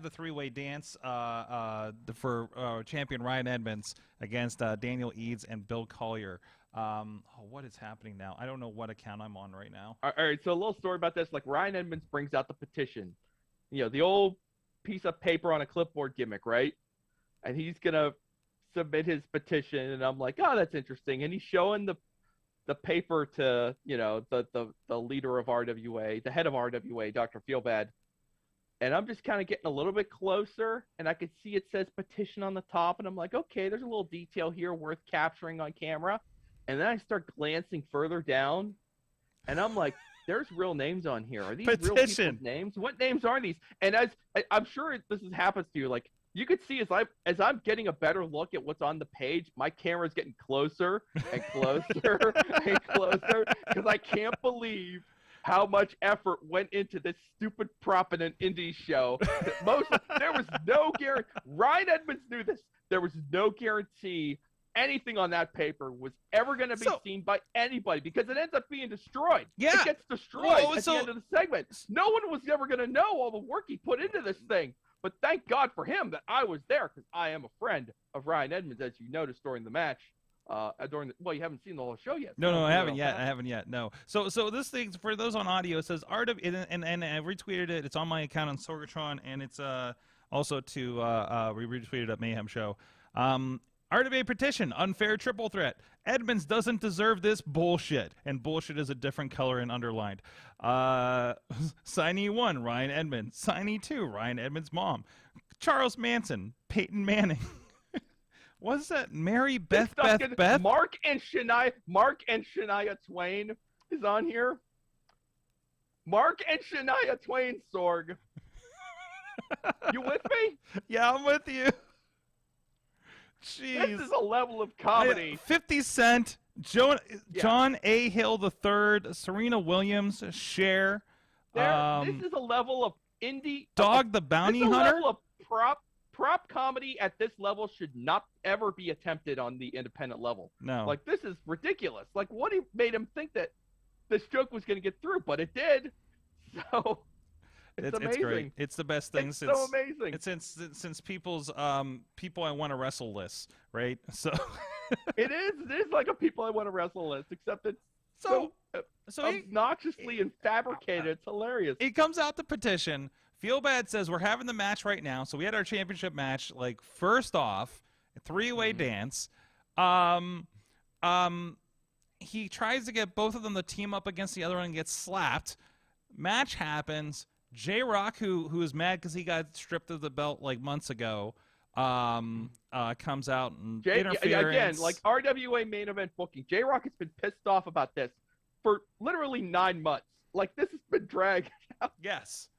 three-way dance for champion Ryan Edmonds against Daniel Eads and Bill Collier. What is happening now? I don't know what account I'm on right now. All right, so a little story about this. Like Ryan Edmonds brings out the petition. The old piece of paper on a clipboard gimmick, right? And he's going to submit his petition. And I'm like, oh, that's interesting. And he's showing the paper to, the leader of RWA, the head of RWA, Dr. Feelbad. And I'm just kind of getting a little bit closer. And I could see it says petition on the top. And I'm like, okay, there's a little detail here worth capturing on camera. And then I start glancing further down. And I'm like, there's real names on here. Are these real people's names? What names are these? And I'm sure this happens to you. Like You could see as I'm getting a better look at what's on the page, my camera's getting closer and closer and closer because I can't believe how much effort went into this stupid prop in an indie show. There was no guarantee. Ryan Edmonds knew this. There was no guarantee anything on that paper was ever going to be seen by anybody because it ends up being destroyed. Yeah. It gets destroyed at the end of the segment. No one was ever going to know all the work he put into this thing. But thank God for him that I was there because I am a friend of Ryan Edmonds, as you noticed during the match. Well, you haven't seen the whole show yet. No, I haven't yet. I haven't yet. No. So this thing for those on audio, it says and I retweeted it. It's on my account on Sorgatron, and it's also to we retweeted at Mayhem Show. RWA petition, unfair triple threat. Edmonds doesn't deserve this bullshit, and bullshit is a different color and underlined. Signee 1, Ryan Edmonds. Signee 2, Ryan Edmonds' mom. Charles Manson, Peyton Manning. What's that? Mary Beth. Mark and Shania Twain is on here. Mark and Shania Twain, Sorg. You with me? Yeah, I'm with you. Jeez. This is a level of comedy. 50 Cent, John A. Hill III, Serena Williams, Cher. This is a level of indie. Dog the Bounty Hunter. Level of prop comedy at this level should not ever be attempted on the independent level. No. Like, this is ridiculous. Like, what made him think that this joke was going to get through? But it did. So... It's amazing. It's great. It's the best thing since so amazing. It's since people's people I want to wrestle list, right? So it is like a people I want to wrestle list, except it's so obnoxiously and fabricated. It's hilarious. It comes out the petition. Feel Bad says we're having the match right now. So we had our championship match. Like first off, a three-way dance. He tries to get both of them to team up against the other one and gets slapped. Match happens. J-Rock, who is mad because he got stripped of the belt like months ago, comes out and interference. Again, like RWA main event booking, J-Rock has been pissed off about this for literally 9 months. Like, this has been dragged out. Yes.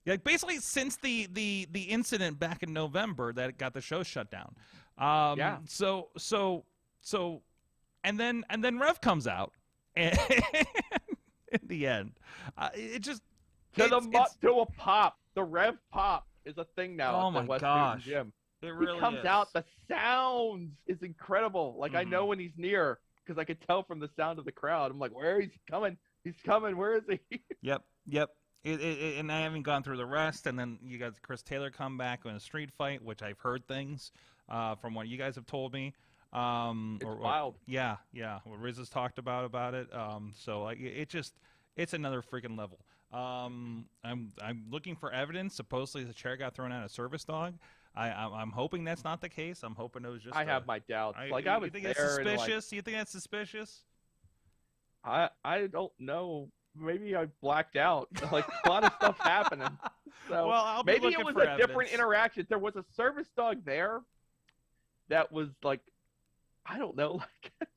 Yeah, basically since the incident back in November that got the show shut down. Yeah. So and then Rev comes out and in the end, it just. To a pop. The Rev pop is a thing now at the West Newton Gym. It really he comes out, the sounds is incredible. Like, I know when he's near because I could tell from the sound of the crowd. I'm like, where is he coming? He's coming. Where is he? Yep. And I haven't gone through the rest. And then you got Chris Taylor come back in a street fight, which I've heard things from what you guys have told me. It's wild. Yeah. What Riz has talked about it. So it's another freaking level. I'm looking for evidence. Supposedly the chair got thrown out of service dog. I'm hoping that's not the case. I'm hoping it was just. I have my doubts. I was you think that's suspicious? You think that's suspicious? I don't know. Maybe I blacked out. Like, a lot of stuff happening. So well, maybe it was a different interaction. There was a service dog there that was like, I don't know. Like,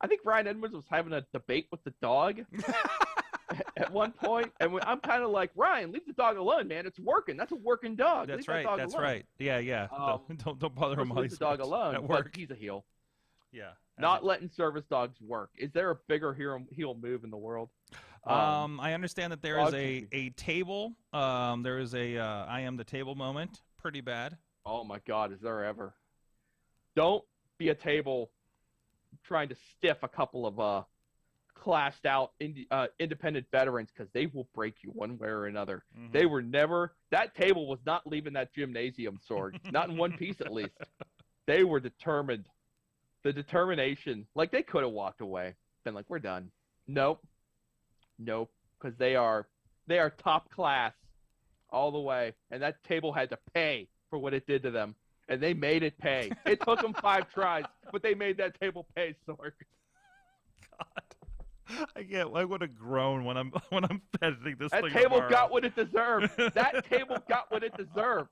I think Ryan Edmonds was having a debate with the dog. At one point, and I'm kind of like, Ryan, leave the dog alone, man. It's working. That's a working dog. That's right. That's right. Yeah. Don't bother him. Leave the dog alone. At work. But he's a heel. Yeah. Not letting service dogs work. Is there a bigger heel move in the world? I understand that there is a table. There is a I am the table moment. Pretty bad. Oh my God, is there ever? Don't be a table trying to stiff a couple of classed out independent veterans, because they will break you one way or another. They were never, that table was not leaving that gymnasium, Sorg. Not in one piece, at least. They were determined. The determination, like, they could have walked away, been like, we're done. Nope, because they are top class all the way, and that table had to pay for what it did to them, and they made it pay. It took them 5 tries, but they made that table pay, Sorg. God. I would have grown when I'm editing this. That table got what it deserved. That table got what it deserved.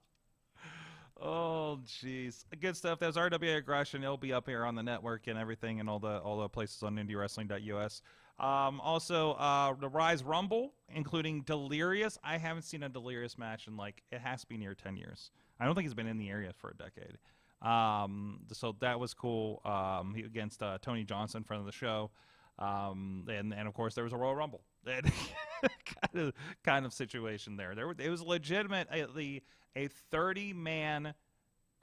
Oh, jeez. Good stuff. That's RWA Aggression. It'll be up here on the network and everything, and all the places on IndieWrestling.us. Also, the Ryse Rumble, including Delirious. I haven't seen a Delirious match in, like, it has to be near 10 years. I don't think he's been in the area for a decade. So that was cool. He against Tony Johnson, friend of the show. And of course there was a Royal Rumble. kind of situation there. It was legitimately a 30-man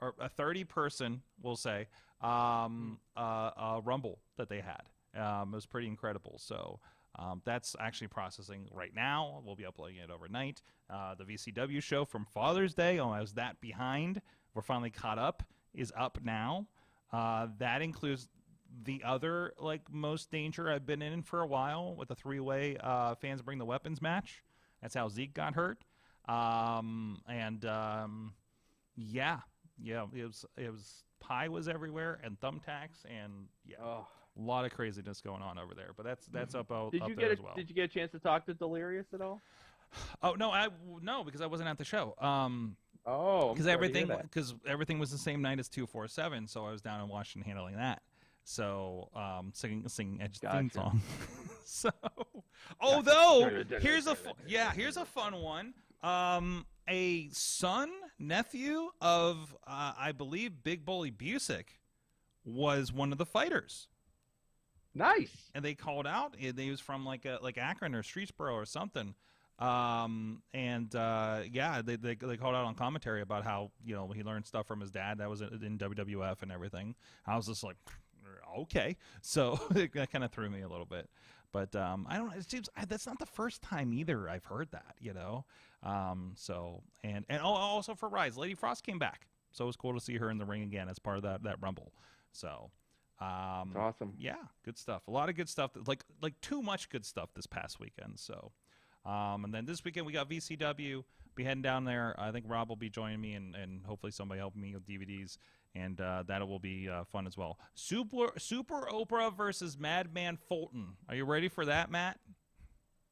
or a 30-person, we'll say, Rumble that they had. It was pretty incredible. So that's actually processing right now. We'll be uploading it overnight. The VCW show from Father's Day, I was that behind. We're finally caught up, is up now. That includes the other most danger I've been in for a while with the 3-way fans bring the weapons match. That's how Zeke got hurt. Yeah, it was pie was everywhere and thumbtacks and a lot of craziness going on over there. But that's up there as well. Did you get a chance to talk to Delirious at all? Oh no, because I wasn't at the show. Because everything was the same night as 247, so I was down in Washington handling that. So singing Edge's theme song. So here's a fun one. A son, nephew of I believe Big Bully Busick was one of the fighters. Nice. And they called out. He was from like Akron or Streetsboro or something. They called out on commentary about how he learned stuff from his dad that was in WWF and everything. I was just like, okay. So that kind of threw me a little bit. But I don't know. It seems that's not the first time either I've heard that, also for Ryse, Lady Frost came back, so it was cool to see her in the ring again as part of that Rumble. So, that's awesome. Yeah, good stuff. A lot of good stuff. Like too much good stuff this past weekend. So, and then this weekend we got VCW. Be heading down there. I think Rob will be joining me, and hopefully somebody helping me with DVDs. And that will be fun as well. Super Oprah versus Madman Fulton. Are you ready for that, Matt?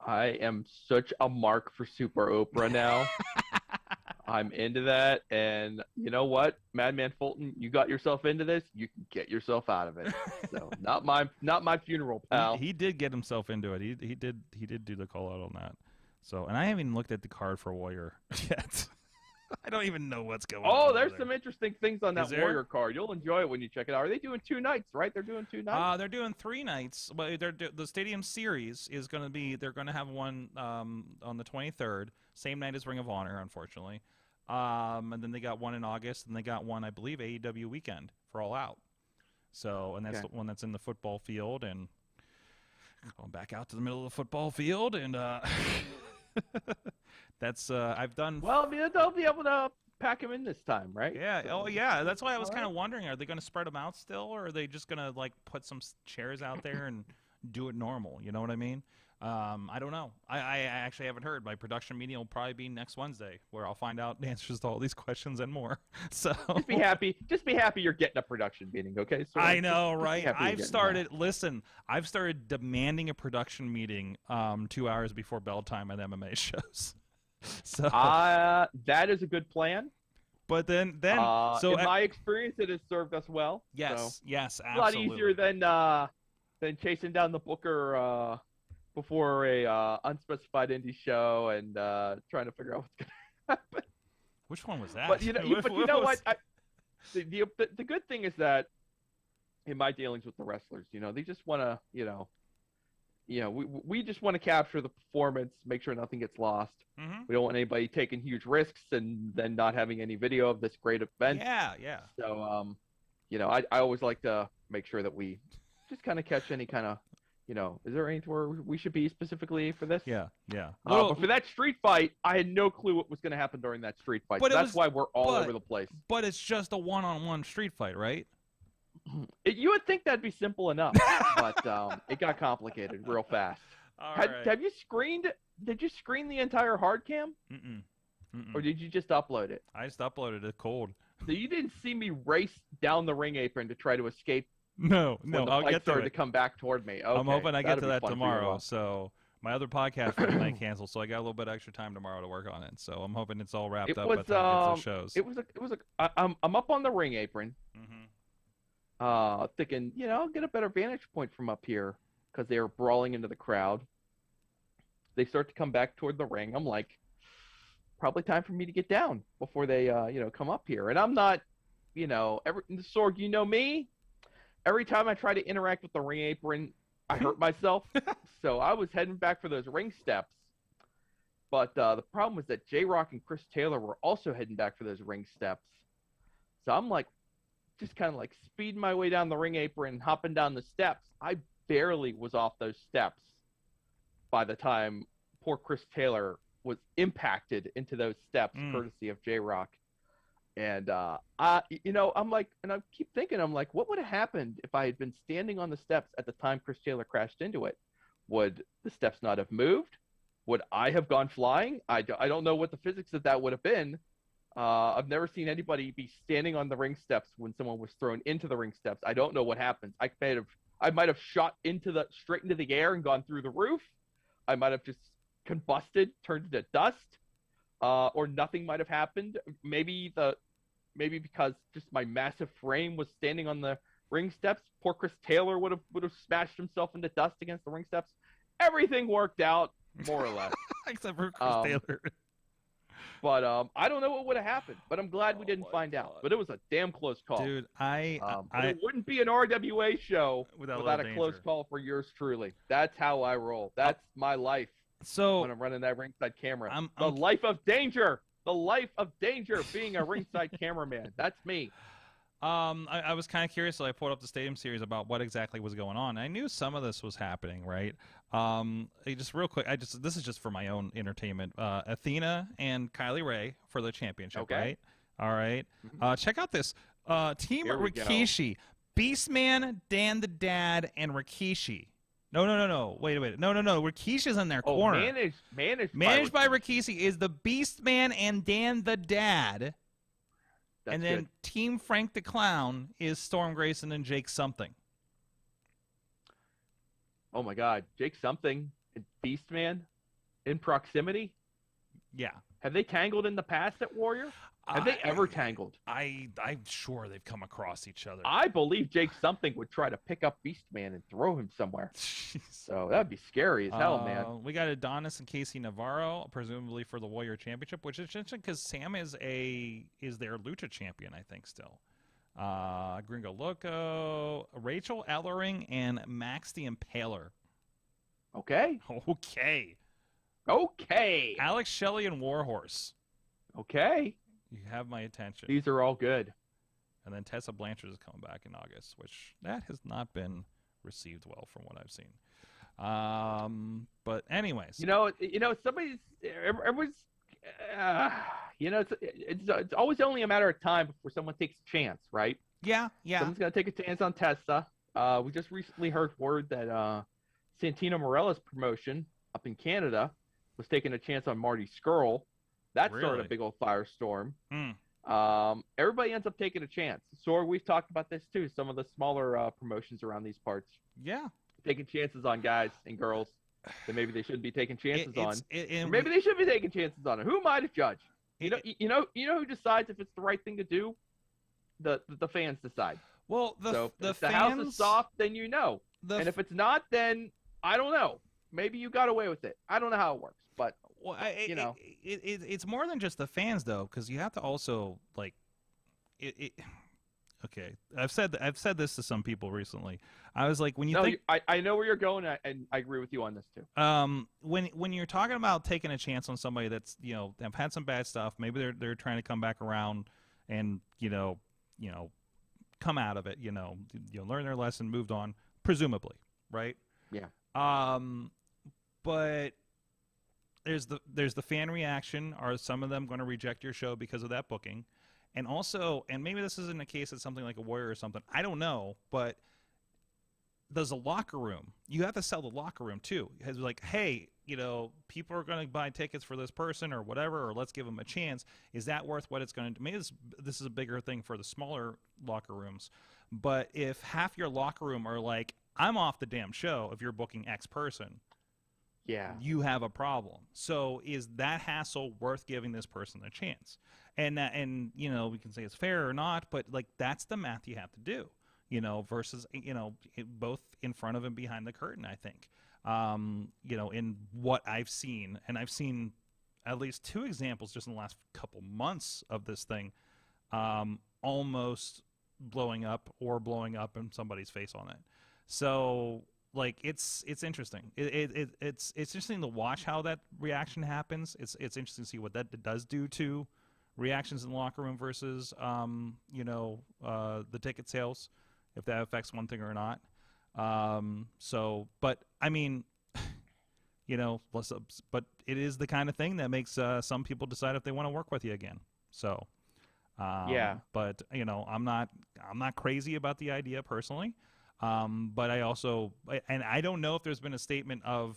I am such a mark for Super Oprah now. I'm into that. And you know what, Madman Fulton, you got yourself into this. You can get yourself out of it. So not my funeral, pal. He did get himself into it. He did do the call out on that. So, and I haven't even looked at the card for Warrior yet. I don't even know what's going on. Oh, there's some interesting things on that Warrior card. You'll enjoy it when you check it out. Are they doing 2 nights, right? They're doing 2 nights? They're doing 3 nights. But the Stadium Series is going to be, they're going to have one on the 23rd, same night as Ring of Honor, unfortunately. And then they got one in August, and they got one, I believe, AEW weekend for All Out. So, and that's the one that's in the football field, and going back out to the middle of the football field, and that's I've done. Well, I mean, they'll be able to pack him in this time, right? Yeah. So, yeah. That's why I was kind of wondering: are they going to spread them out still, or are they just going to put some chairs out there and do it normal? You know what I mean? I don't know. I actually haven't heard. My production meeting will probably be next Wednesday, where I'll find out the answers to all these questions and more. So just be happy you're getting a production meeting, okay? So I know, right? I've started demanding a production meeting 2 hours before bell time at MMA shows. So that is a good plan. But then so in my experience, it has served us well. Yes, so yes, absolutely. A lot easier than chasing down the booker before a unspecified indie show and trying to figure out what's going to happen. Which one was that? But you know what? The good thing is that in my dealings with the wrestlers, they just want to, we just want to capture the performance, make sure nothing gets lost. Mm-hmm. We don't want anybody taking huge risks and then not having any video of this great event. Yeah. So, I always like to make sure that we just kind of catch any kind of, is there anywhere we should be specifically for this? Yeah. But for that street fight, I had no clue what was going to happen during that street fight. So that's why we're all over the place. But it's just a one-on-one street fight, right? You would think that'd be simple enough, but it got complicated real fast. Have you screened? Did you screen the entire hard cam? Mm-mm. Or did you just upload it? I just uploaded it cold. So you didn't see me race down the ring apron to try to escape? No, I'll get to come back toward me. Okay, I'm hoping I get to that tomorrow. So my other podcast for the night canceled, so I got a little bit extra time tomorrow to work on it. So I'm hoping it's all wrapped up by the time it gets to shows. I'm up on the ring apron. Mm-hmm. Thinking, I'll get a better vantage point from up here because they were brawling into the crowd. They start to come back toward the ring. I'm like, probably time for me to get down before they, come up here. And I'm not, Sorg, you know me. Every time I try to interact with the ring apron, I hurt myself. So I was heading back for those ring steps. But the problem was that J-Rock and Chris Taylor were also heading back for those ring steps. So I'm like, just kind of like speeding my way down the ring apron, hopping down the steps. I barely was off those steps by the time poor Chris Taylor was impacted into those steps, courtesy of J-Rock. And I'm like, and I keep thinking, I'm like, what would have happened if I had been standing on the steps at the time Chris Taylor crashed into it? Would the steps not have moved? Would I have gone flying? I don't know what the physics of that would have been. I've never seen anybody be standing on the ring steps when someone was thrown into the ring steps. I don't know what happens. I might have shot straight into the air and gone through the roof. I might have just combusted, turned into dust, or nothing might have happened. Maybe because just my massive frame was standing on the ring steps, poor Chris Taylor would have smashed himself into dust against the ring steps. Everything worked out more or less, except for Chris Taylor. But I don't know what would have happened. But I'm glad we didn't find out. But it was a damn close call, dude. It wouldn't be an RWA show without a close call for yours truly. That's how I roll. That's my life. So when I'm running that ringside camera, the life of danger. The life of danger, being a ringside cameraman. That's me. I was kind of curious, so I pulled up the Stadium Series about what exactly was going on. I knew some of this was happening, right? Just real quick, this is just for my own entertainment. Athena and Kylie Ray for the championship, okay. Right? All right. Check out this team: Rikishi, Beastman, Dan the Dad, and Rikishi. No. Wait. No. Rikishi's in their corner. Managed by Rikishi is the Beastman and Dan the Dad. That's and then good. Team Frank the Clown is Storm Grayson and Jake Something. Oh my God, Jake Something and Beastman in proximity? Yeah. Have they tangled in the past at Warrior? Have they ever tangled? I'm sure they've come across each other. I believe Jake Something would try to pick up Beastman and throw him somewhere. So that'd be scary as hell, man. We got Adonis and Casey Navarro, presumably for the Warrior Championship, which is interesting because Sam is their Lucha champion, I think, still. Gringo Loco, Rachel Ellering, and Max the Impaler. Okay. Alex Shelley and Warhorse. Okay. You have my attention. These are all good. And then Tessa Blanchard is coming back in August, which that has not been received well from what I've seen. But anyways, everyone's, it's always only a matter of time before someone takes a chance, right? Yeah. Someone's gonna take a chance on Tessa. We just recently heard word that Santino Morella's promotion up in Canada was taking a chance on Marty Scurll. That started a big old firestorm. Everybody ends up taking a chance. Sorg, we've talked about this too. Some of the smaller promotions around these parts. Yeah. Taking chances on guys and girls that maybe they shouldn't be taking chances on. Or maybe they should be taking chances on it. Who am I to judge? You know who decides if it's the right thing to do? The fans decide. Well, if the fans, house is soft, then you know. And if it's not, then I don't know. Maybe you got away with it. I don't know how it works, but it's more than just the fans though, because you have to also like it. Okay, I've said this to some people recently. I was like, when you think, I know where you're going, and I agree with you on this too. When you're talking about taking a chance on somebody that's have had some bad stuff, maybe they're trying to come back around and come out of it, learn their lesson, moved on, presumably, right? Yeah. But there's the fan reaction. Are some of them going to reject your show because of that booking? And also, and maybe this isn't a case of something like a Warrior or something, I don't know, but there's a locker room. You have to sell the locker room too. It's like, hey, people are going to buy tickets for this person or whatever, or let's give them a chance. Is that worth what it's going to do? Maybe this is a bigger thing for the smaller locker rooms. But if half your locker room are like, I'm off the damn show if you're booking X person, yeah, you have a problem. So is that hassle worth giving this person a chance? And we can say it's fair or not, but like that's the math you have to do, versus both in front of and behind the curtain. I think, in what I've seen, and I've seen at least 2 examples just in the last couple months of this thing almost blowing up in somebody's face on it. So like it's interesting. It's interesting to watch how that reaction happens. It's interesting to see what that does do to reactions in the locker room versus the ticket sales, if that affects one thing or not. But I mean, but it is the kind of thing that makes some people decide if they want to work with you again. So, but I'm not crazy about the idea personally. But I also, and I don't know if there's been a statement of,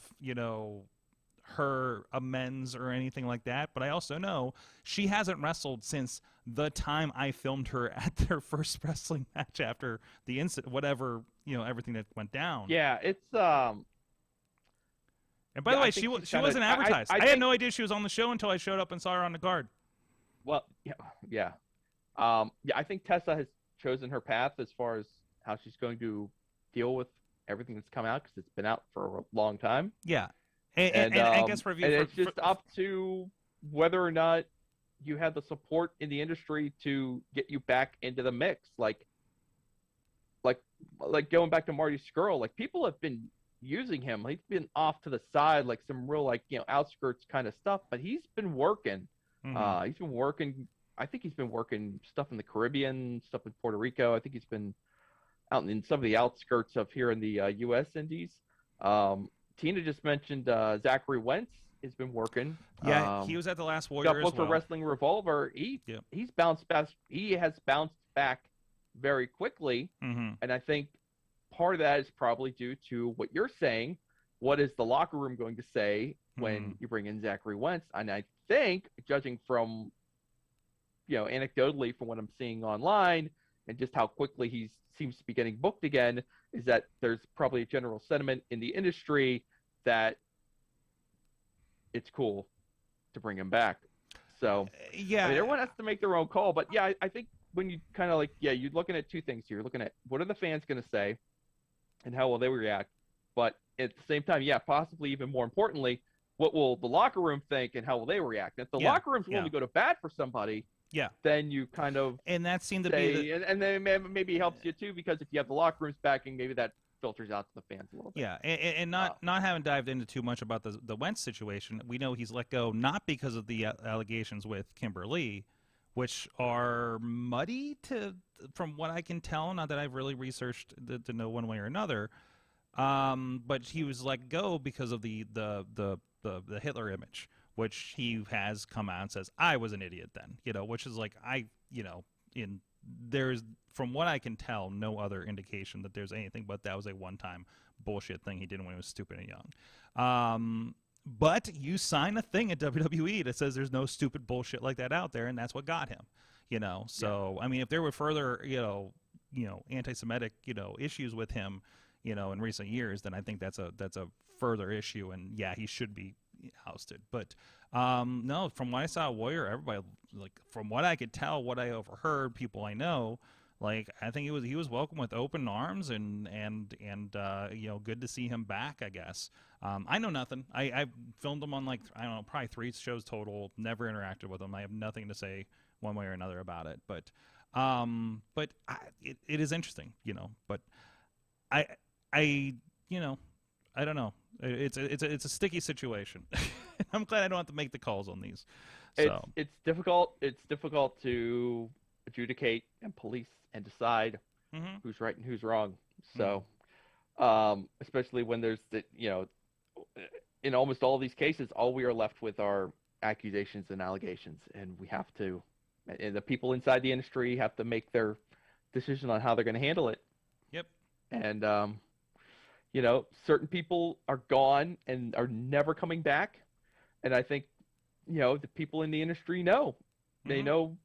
her amends or anything like that, but I also know she hasn't wrestled since the time I filmed her at their first wrestling match after the incident, whatever, everything that went down. Yeah, it's And by the way, she wasn't advertised. I had no idea she was on the show until I showed up and saw her on the card. Well, yeah. I think Tessa has chosen her path as far as how she's going to deal with everything that's come out, because it's been out for a long time. Yeah. And I guess it's just up to whether or not you have the support in the industry to get you back into the mix. Like going back to Marty Scurll, like people have been using him. He's been off to the side, like some real outskirts kind of stuff, but he's been working. Mm-hmm. He's been working. I think he's been working stuff in the Caribbean, stuff in Puerto Rico. I think he's been out in some of the outskirts of here in the U.S. Indies. Tina just mentioned Zachary Wentz has been working. Yeah, he was at the last Warrior as well. For Wrestling Revolver. He's bounced back. He has bounced back very quickly, and I think part of that is probably due to what you're saying. What is the locker room going to say when you bring in Zachary Wentz? And I think, judging from, anecdotally from what I'm seeing online and just how quickly he seems to be getting booked again, is that there's probably a general sentiment in the industry that it's cool to bring him back. So yeah, everyone has to make their own call. But yeah, I think when you kind of you're looking at 2 things here. You're looking at what are the fans going to say and how will they react. But at the same time, possibly even more importantly, what will the locker room think and how will they react? And if the locker room's willing to go to bat for somebody, then you kind of and that seemed to be and then maybe helps you too, because if you have the locker rooms backing, maybe that filters out to the fans a little bit. Yeah, and not having dived into too much about the Wentz situation, we know he's let go not because of the allegations with Kimberly, which are muddy from what I can tell. Not that I've really researched to know one way or another, but he was let go because of the Hitler image, which he has come out and says, I was an idiot then, which is there's, from what I can tell, no other indication that there's anything but that was a one-time bullshit thing he did when he was stupid and young. But you sign a thing at WWE that says there's no stupid bullshit like that out there, and that's what got him, So, I mean, if there were further, anti-Semitic, issues with him, in recent years, then I think that's a further issue, and he should be ousted. But no, from what I saw at Warrior, everybody, from what I could tell, what I overheard, people I know, I think he was welcomed with open arms and good to see him back, I guess. I know nothing. I filmed him on I don't know, probably 3 shows total. Never interacted with him. I have nothing to say one way or another about it. But it is interesting, But I don't know. It's a sticky situation. I'm glad I don't have to make the calls on these. So. It's difficult. It's difficult to adjudicate and police and decide who's right and who's wrong. So, especially when there's in almost all of these cases, all we are left with are accusations and allegations, and and the people inside the industry have to make their decision on how they're going to handle it. Yep. And certain people are gone and are never coming back. And I think, the people in the industry know. They know,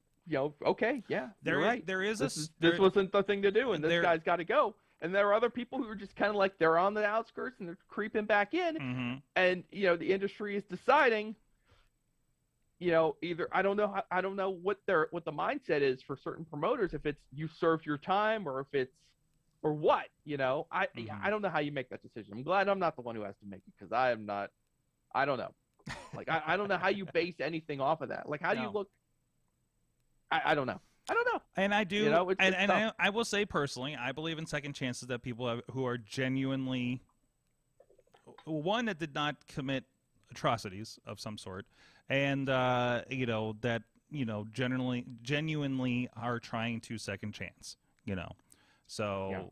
okay, you're right. This wasn't the thing to do, and this guy's got to go. And there are other people who are just kind of they're on the outskirts and they're creeping back in. And, the industry is deciding, either I don't know what the mindset is for certain promoters, if it's you served your time or if it's or what, I don't know how you make that decision. I'm glad I'm not the one who has to make it, because I don't know. Like, I don't know how you base anything off of that. Like, how do you look? I don't know. I don't know. And I do, You know, it's I will say personally, I believe in second chances that people who are genuinely, one, that did not commit atrocities of some sort, and you know, that, you know, genuinely are trying to second chance, you know. So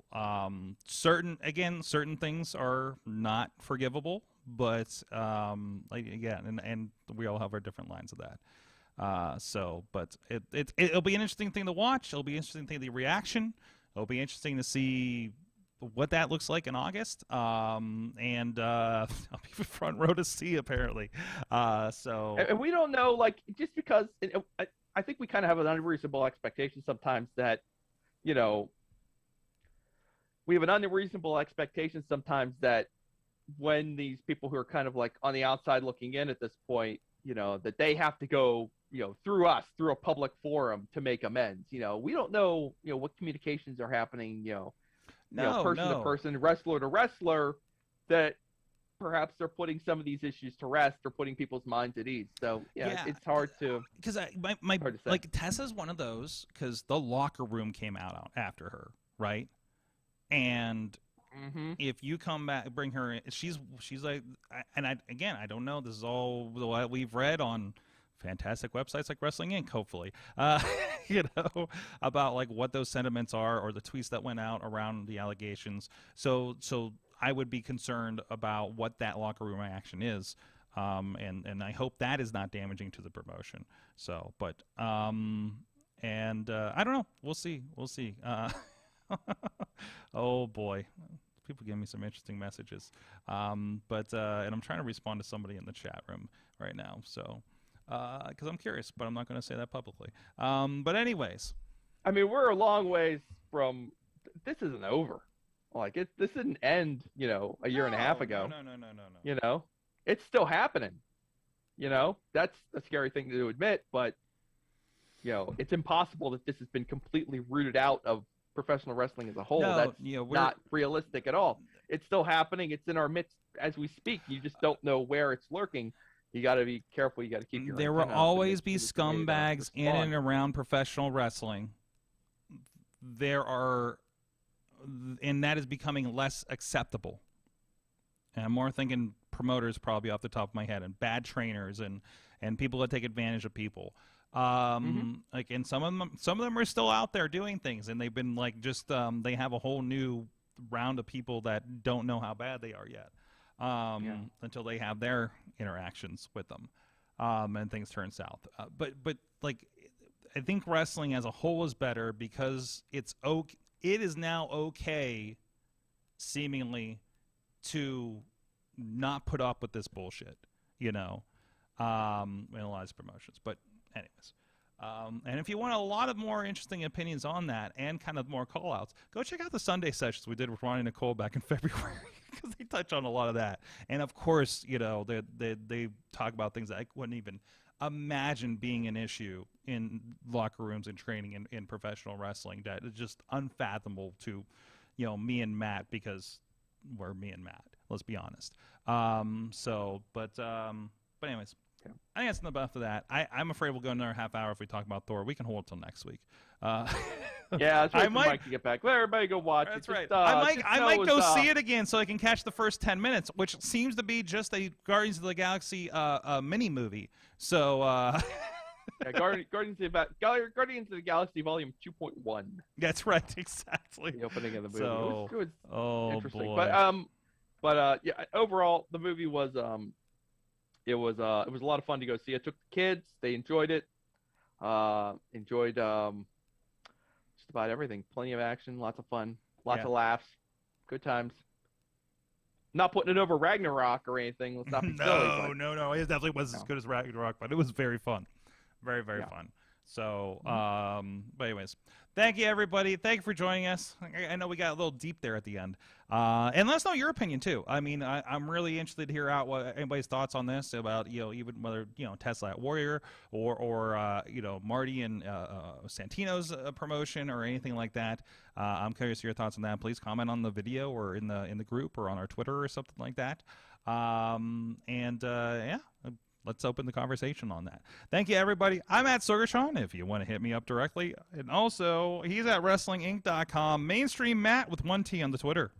certain things are not forgivable, but like, again, and we all have our different lines of that. But it'll be an interesting thing to watch. It'll be an interesting thing, the reaction. It'll be interesting to see what that looks like in August. And I'll be front row to see, apparently. And we don't know, like, just because I think we kind of have an unreasonable expectation sometimes that, you know, we have an unreasonable expectation sometimes that when these people who are kind of like on the outside looking in at this point, you know, that they have to go, you know, through us, through a public forum to make amends. You know, we don't know, you know, what communications are happening, you know, person to person, wrestler to wrestler, that perhaps they're putting some of these issues to rest or putting people's minds at ease. So it's hard to, because like Tessa's one of those, because the locker room came out after her, right? And if you come back, bring her in, she's like, and I don't know, this is all what we've read on fantastic websites like Wrestling Inc., hopefully, you know, about like what those sentiments are, or the tweets that went out around the allegations. So I would be concerned about what that locker room action is, and I hope that is not damaging to the promotion. So, but I don't know, we'll see. Oh boy, people give me some interesting messages, and I'm trying to respond to somebody in the chat room right now, so because I'm curious, but I'm not going to say that publicly. But anyways, I mean, we're a long ways from, this isn't over. Like, this didn't end, you know, a year and a half ago. No. You know, it's still happening. You know, that's a scary thing to admit, but, you know, it's impossible that this has been completely rooted out of professional wrestling as a whole. No, that's you know, not realistic at all. It's still happening. It's in our midst as we speak. You just don't know where it's lurking. You got to be careful. You got to keep your. There will always be scumbags in and around professional wrestling. There are, and that is becoming less acceptable. And I'm more thinking promoters, probably off the top of my head, and bad trainers and people that take advantage of people. Like, and some of them are still out there doing things, and they've been like, just they have a whole new round of people that don't know how bad they are yet, until they have their interactions with them, and things turn south. But like, I think wrestling as a whole is better because it is now okay, seemingly, to not put up with this bullshit, you know, in a lot of promotions. But anyways, and if you want a lot of more interesting opinions on that and kind of more call-outs, go check out the Sunday sessions we did with Ronnie Nicole back in February, because they touch on a lot of that. And of course, you know, they talk about things that I wouldn't even imagine being an issue in locker rooms and training in professional wrestling, that is just unfathomable to, you know, me and Matt, because we're me and Matt, let's be honest. But anyways, I think that's enough of that. I'm afraid we'll go another half hour if we talk about Thor. We can hold it till next week. Yeah, I might Mike to get back. Let everybody go watch that's it. Right. I might go see it again so I can catch the first 10 minutes, which seems to be just a Guardians of the Galaxy mini movie. So yeah, Guardians of the Galaxy Volume 2.1. That's right, exactly. The opening of the movie. So, it was interesting. Boy. But yeah, overall the movie was it was a lot of fun to go see. I took the kids; they enjoyed it. Enjoyed just about everything. Plenty of action, lots of fun, lots of laughs, good times. Not putting it over Ragnarok or anything. Let's not be silly. No. It definitely was as good as Ragnarok, but it was very fun, very fun. So, but anyways, thank you, everybody. Thank you for joining us. I know we got a little deep there at the end. And let us know your opinion, too. I mean, I'm really interested to hear out what anybody's thoughts on this, about, you know, even whether, you know, Tesla at Warrior or you know, Marty and Santino's promotion or anything like that. I'm curious your thoughts on that. Please comment on the video or in the group or on our Twitter or something like that. Yeah, let's open the conversation on that. Thank you, everybody. I'm at Sorgatron if you want to hit me up directly. And also, he's at WrestlingInc.com. Mainstream Matt with 1T on the Twitter.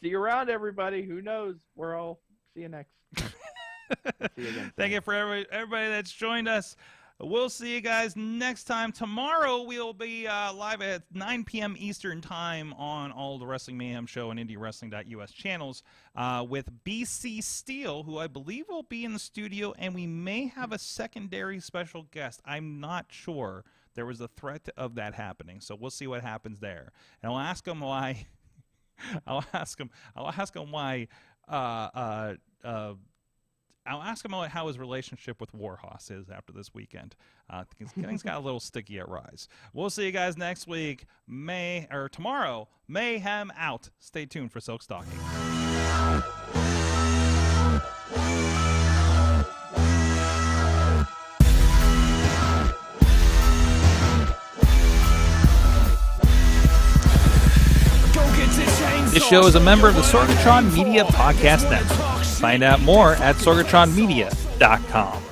See you around, everybody. Who knows where I'll see you next. See you again. Thank you for everybody that's joined us. We'll see you guys next time. Tomorrow we'll be live at 9 p.m. Eastern Time on all the Wrestling Mayhem Show and IndieWrestling.us channels with BC Steele, who I believe will be in the studio, and we may have a secondary special guest. I'm not sure. There was a threat of that happening, so we'll see what happens there. And I'll ask him why. I'll ask him why. I'll ask him how his relationship with Warhorse is after this weekend. Things got a little sticky at Ryse. We'll see you guys next week. Tomorrow. Mayhem out. Stay tuned for Silk Stocking. This show is a member of the Sorgatron Media Podcast Network. Find out more at sorgatronmedia.com.